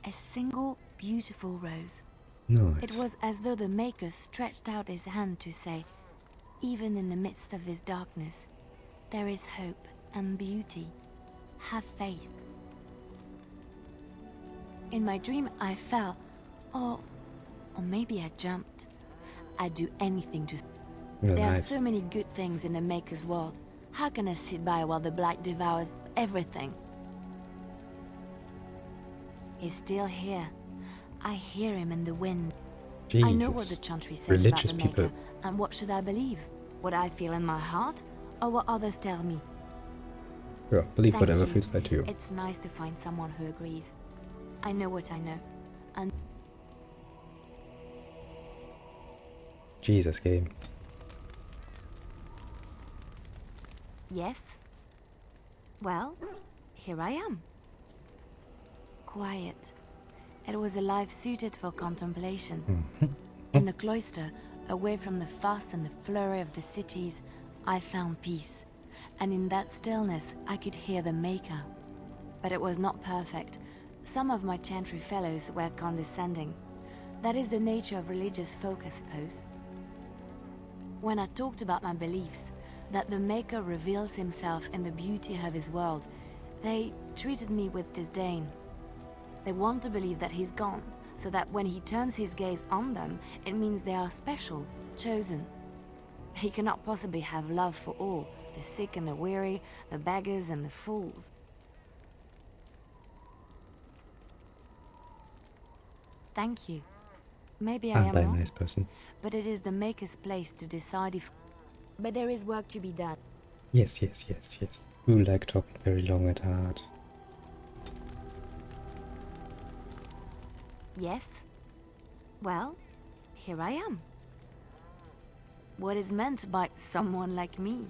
a single beautiful rose. Nice. It was as though the Maker stretched out his hand to say, even in the midst of this darkness, there is hope and beauty. Have faith. In my dream, I fell, or maybe I jumped. I'd do anything to... Yeah, there nice. are so many good things in the Maker's world. How can I sit by while the Blight devours everything? He's still here. I hear him in the wind. I know what the Jesus. Chantry says Religious about the people. Maker, and what should I believe? What I feel in my heart, or what others tell me? Yeah, believe Thank whatever you. feels right to you. It's nice to find someone who agrees. I know what I know, and Jesus game. yes. Well, here I am. Quiet. It was a life suited for contemplation. In the cloister, away from the fuss and the flurry of the cities, I found peace. And in that stillness, I could hear the Maker. But it was not perfect. Some of my Chantry fellows were condescending. That is the nature of religious folk, I suppose. When I talked about my beliefs, that the Maker reveals himself in the beauty of his world, they treated me with disdain. They want to believe that he's gone, so that when he turns his gaze on them, it means they are special, chosen. He cannot possibly have love for all, the sick and the weary, the beggars and the fools. Thank you. Maybe I am Aren't I a wrong, nice person? but it is the Maker's place to decide if... But there is work to be done. Yes, yes, yes, yes. You like talking very long and hard. Yes? Well, here I am. What is meant by someone like me?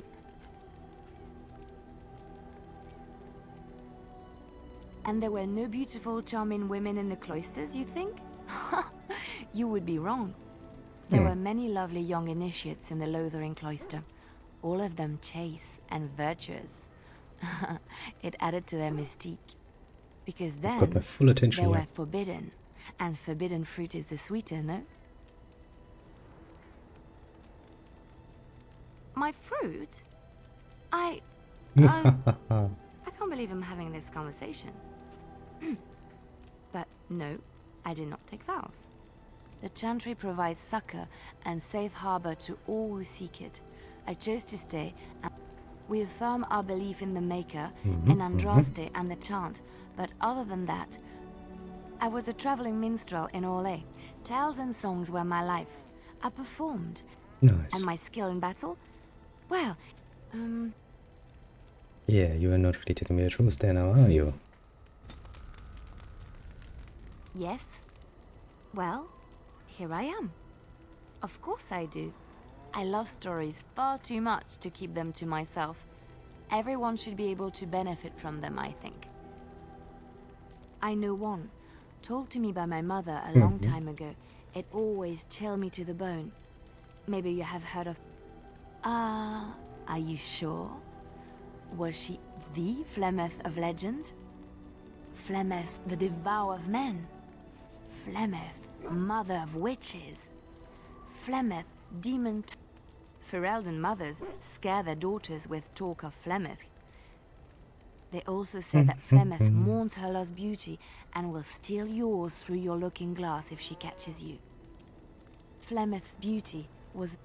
And there were no beautiful, charming women in the cloisters, you think? You would be wrong. There were many lovely young initiates in the Lothering cloister, all of them chaste and virtuous. It added to their mystique. Because I've then, got my full attention they now. were forbidden, and forbidden fruit is the sweeter, no? My fruit? I can't believe I'm having this conversation. But no, I did not take vows. The Chantry provides succor and safe harbor to all who seek it. I chose to stay, and we affirm our belief in the Maker, in Andraste and the chant, but other than that, I was a traveling minstrel in Orlais. Tales and songs were my life. I performed. Nice. And my skill in battle? Well, Yeah, you are not really telling me the truth there now, are you? yes. Well, here I am. Of course I do. I love stories far too much to keep them to myself. Everyone should be able to benefit from them, I think. I know one, told to me by my mother a long time ago. It always chilled me to the bone. Maybe you have heard of... are you sure? Was she the Flemeth of legend? Flemeth, the devourer of men? Flemeth, mother of witches. Flemeth, demon. Ferelden mothers scare their daughters with talk of Flemeth. They also say that Flemeth mourns her lost beauty and will steal yours through your looking glass if she catches you. Flemeth's beauty was,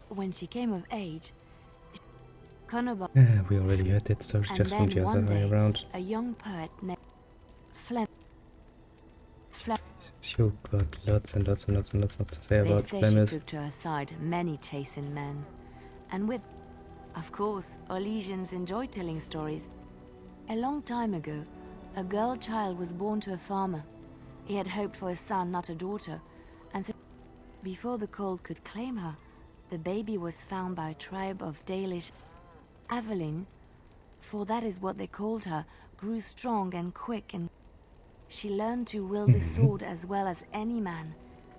when she came of age, Conobar. We already heard that story, just found the other way around. A young poet named Flem. You got lots and lots and lots and lots to say about They say Flemeth. she took to her side many chastened men, and with, of course, Orlesians enjoy telling stories. A long time ago, a girl child was born to a farmer. He had hoped for a son, not a daughter, and so before the cold could claim her, the baby was found by a tribe of Dalish. Aveline, for that is what they called her, grew strong and quick, and she learned to wield the sword as well as any man,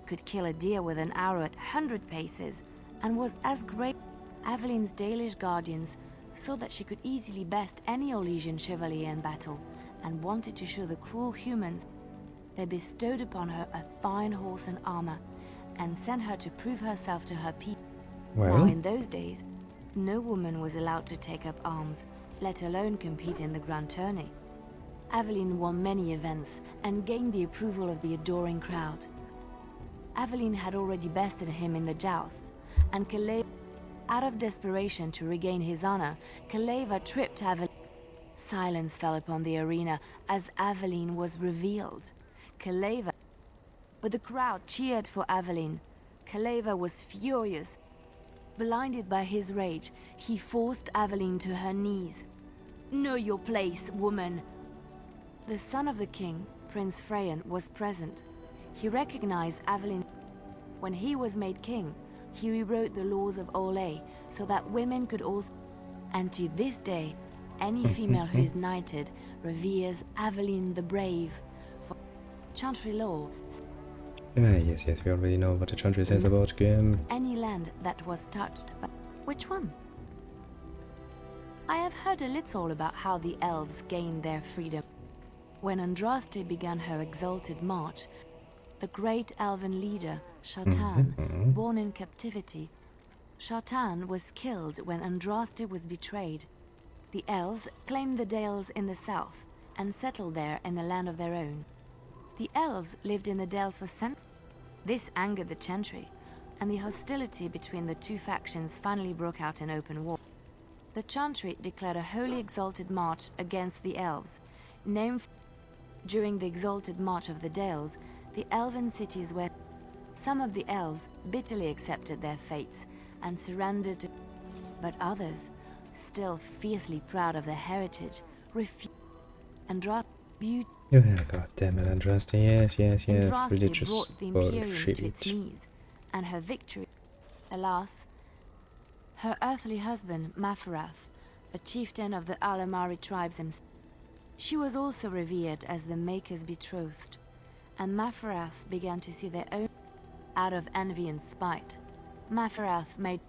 could kill a deer with an arrow at 100 paces, and was as great. Aveline's Dalish guardians saw that she could easily best any Orlesian chevalier in battle, and wanted to show the cruel humans. They bestowed upon her a fine horse and armor, and sent her to prove herself to her people. Well. Now in those days, no woman was allowed to take up arms, let alone compete in the grand tourney. Aveline won many events and gained the approval of the adoring crowd. Aveline had already bested him in the joust, and out of desperation to regain his honor, Kaleva tripped Aveline. Silence fell upon the arena as Aveline was revealed. Kaleva, but the crowd cheered for Aveline. Kaleva was furious. Blinded by his rage, he forced Aveline to her knees. Know your place, woman. The son of the king, Prince Freyan, was present. He recognized Aveline. When he was made king, he rewrote the laws of Orlais so that women could also. And to this day, any female who is knighted reveres Aveline the Brave. For Chantry law. Yes, we already know what the Chantry says about Game. Any land that was touched by. Which one? I have heard a little about how the elves gained their freedom. When Andraste began her exalted march, the great elven leader, Shartan, born in captivity, Shartan was killed when Andraste was betrayed. The elves claimed the Dales in the south and settled there in the land of their own. The elves lived in the Dales for centuries. This angered the Chantry, and the hostility between the two factions finally broke out in open war. The Chantry declared a holy exalted march against the elves, named during the exalted march of the Dales, the elven cities where some of the elves bitterly accepted their fates and surrendered to, but others, still fiercely proud of their heritage, refused. Andraste beauty. Yeah, god damn it, Andraste, yes, Andraste religious brought the Imperium bullshit. to its knees, and her victory. Alas, her earthly husband, Maferath, a chieftain of the Alamari tribes himself. She was also revered as the Maker's betrothed, and Maferath began to see their own out of envy and spite. Maferath made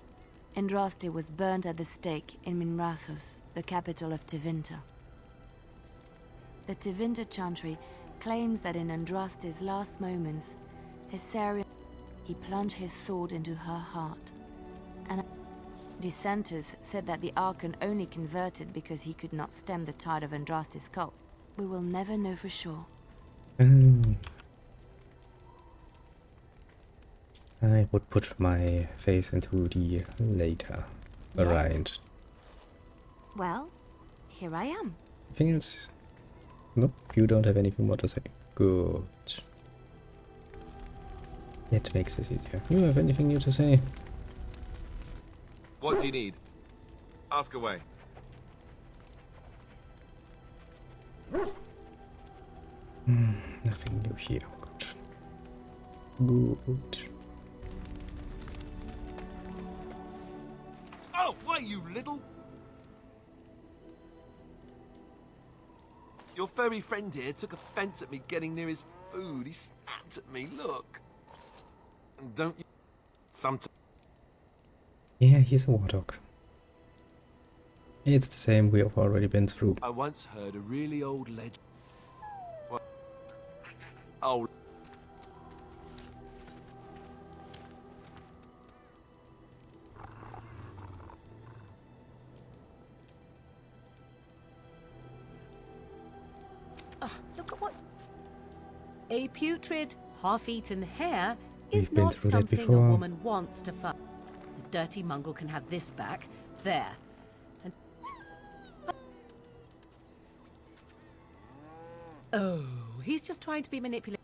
Andraste was burned at the stake in Minrathous, the capital of Tevinter. The Tevinter Chantry claims that in Andraste's last moments, he plunged his sword into her heart, and dissenters said that the Archon only converted because he could not stem the tide of Andraste's cult. We will never know for sure. I would put my face into the later variant. Well, here I am. Anything else? Nope, you don't have anything more to say. Good. It makes this easier. You have anything new to say? What do you need? Ask away. Nothing new here. Good. Oh, why, you little... Your furry friend here took offense at me getting near his food. He snapped at me, look. And don't you... Sometimes... Yeah, he's a warthog. It's the same we have already been through. I once heard a really old legend. What? Oh, A putrid, half-eaten hare We've is been not through that something a before. woman wants to fuck. The dirty mongrel can have this back. There. And oh, he's just trying to be manipulated.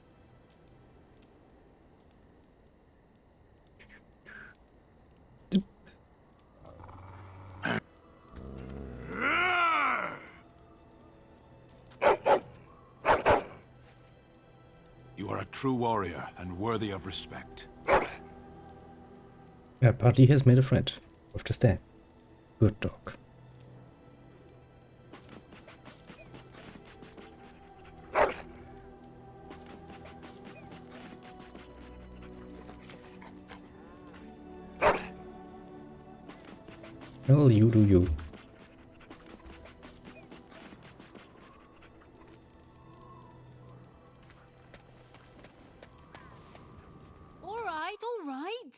You are a true warrior and worthy of respect. Yeah, Party has made a friend with the stand. Good dog. Well, you do you. All right.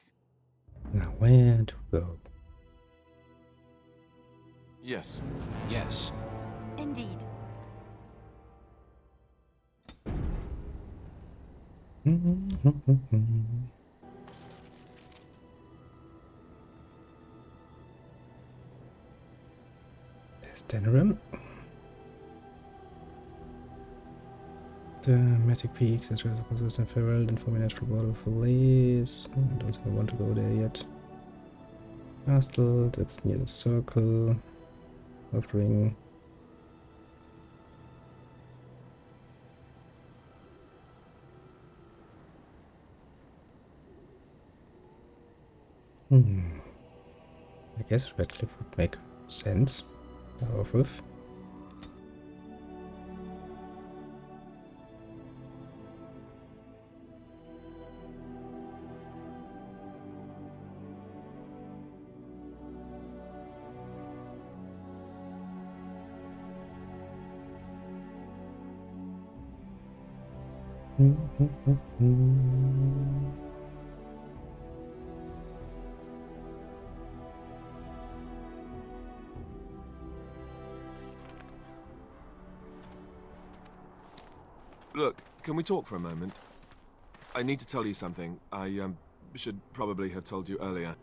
Now where to go? Yes. Yes. Indeed. There's Denerim. The Matic Peaks, as well as consistent Ferrell, and from a natural border of Falaise. I don't think I want to go there yet. Castle, that's near the circle. Ring. I guess Redcliffe would make sense. Off with. Look, can we talk for a moment? I need to tell you something. I should probably have told you earlier.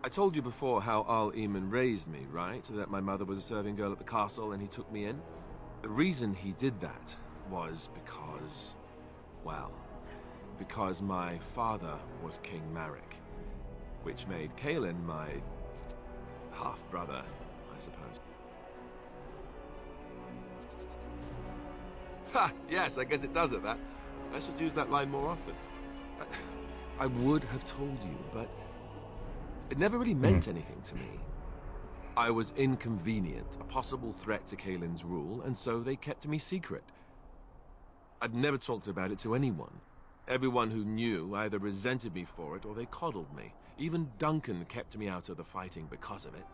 I told you before how Al Eamon raised me, right? That my mother was a serving girl at the castle and he took me in. The reason he did that was because, well, because my father was King Marek, which made Cailan my half-brother, I suppose. Ha! Yes, I guess it does at that. I should use that line more often. I would have told you, but it never really meant anything to me. I was inconvenient, a possible threat to Cailan's rule, and so they kept me secret. I'd never talked about it to anyone. Everyone who knew either resented me for it or they coddled me. Even Duncan kept me out of the fighting because of it.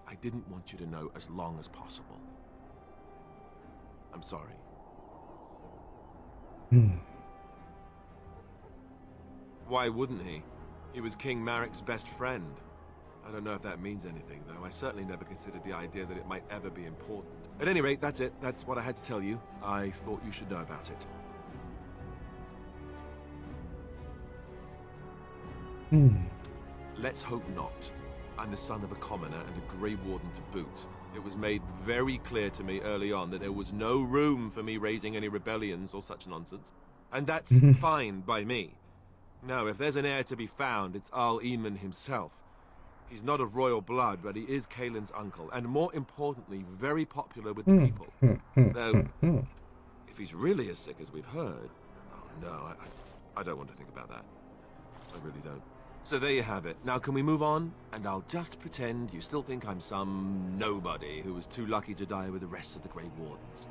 I didn't want you to know as long as possible. I'm sorry. Why wouldn't he? He was King Marek's best friend. I don't know if that means anything, though. I certainly never considered the idea that it might ever be important. At any rate, that's it. That's what I had to tell you. I thought you should know about it. Let's hope not. I'm the son of a commoner and a Grey Warden to boot. It was made very clear to me early on that there was no room for me raising any rebellions or such nonsense. And that's fine by me. No, if there's an heir to be found, it's Al Eamon himself. He's not of royal blood, but he is Cailan's uncle, and more importantly, very popular with the people. Though, if he's really as sick as we've heard, oh no, I don't want to think about that. I really don't. So there you have it. Now can we move on? And I'll just pretend you still think I'm some nobody who was too lucky to die with the rest of the Grey Wardens.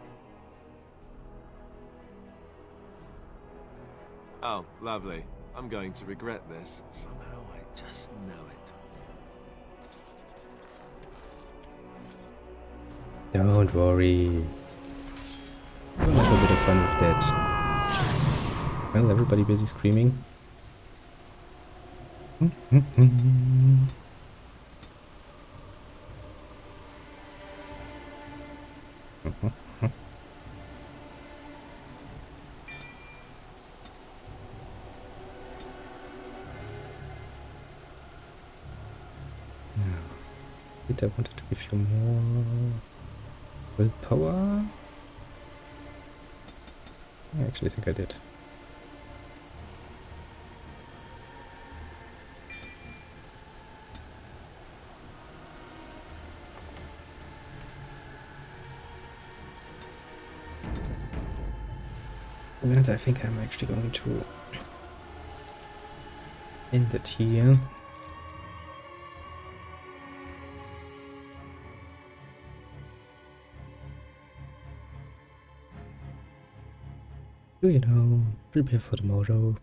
Oh, lovely. I'm going to regret this. Somehow I just know it. Don't worry. We'll have a bit of fun with that. Well, everybody busy screaming. Did I wanted to give you more willpower? I actually think I did. And I think I'm actually going to end it here. You know, prepare for tomorrow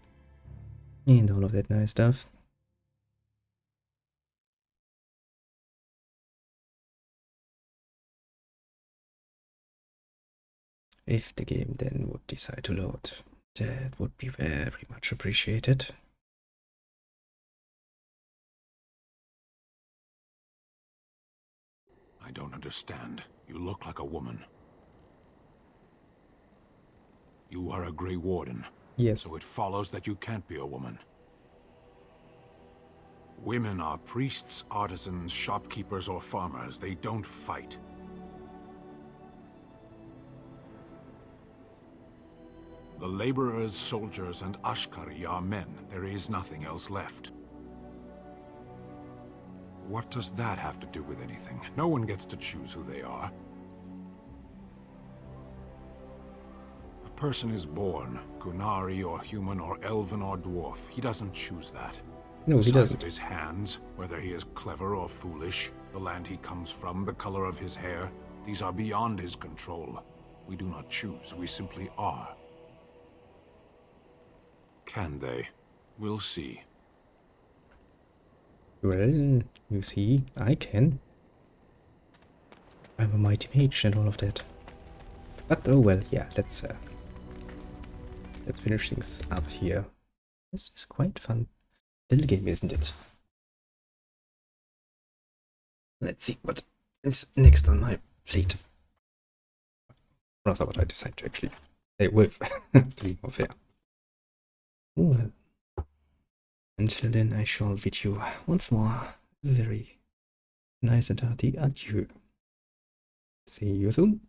and all of that nice stuff. If the game then would decide to load, that would be very much appreciated. I don't understand. You look like a woman. You are a Grey Warden. Yes. So it follows that you can't be a woman. Women are priests, artisans, shopkeepers, or farmers. They don't fight. The laborers, soldiers, and Ashkari are men. There is nothing else left. What does that have to do with anything? No one gets to choose who they are. A person is born, Gunari or human or elven or dwarf. He doesn't choose that. No, he The size doesn't. of his hands, whether he is clever or foolish, the land he comes from, the color of his hair, these are beyond his control. We do not choose, we simply are. Can they? We'll see. Well, you see, I can. I'm a mighty mage and all of that. But oh well, yeah, let's finish things up here. This is quite fun little game, isn't it? Let's see what is next on my plate. Rather what I decide to actually play with, to be more fair. Well, until then I shall bid you once more a very nice and hearty adieu. See you soon.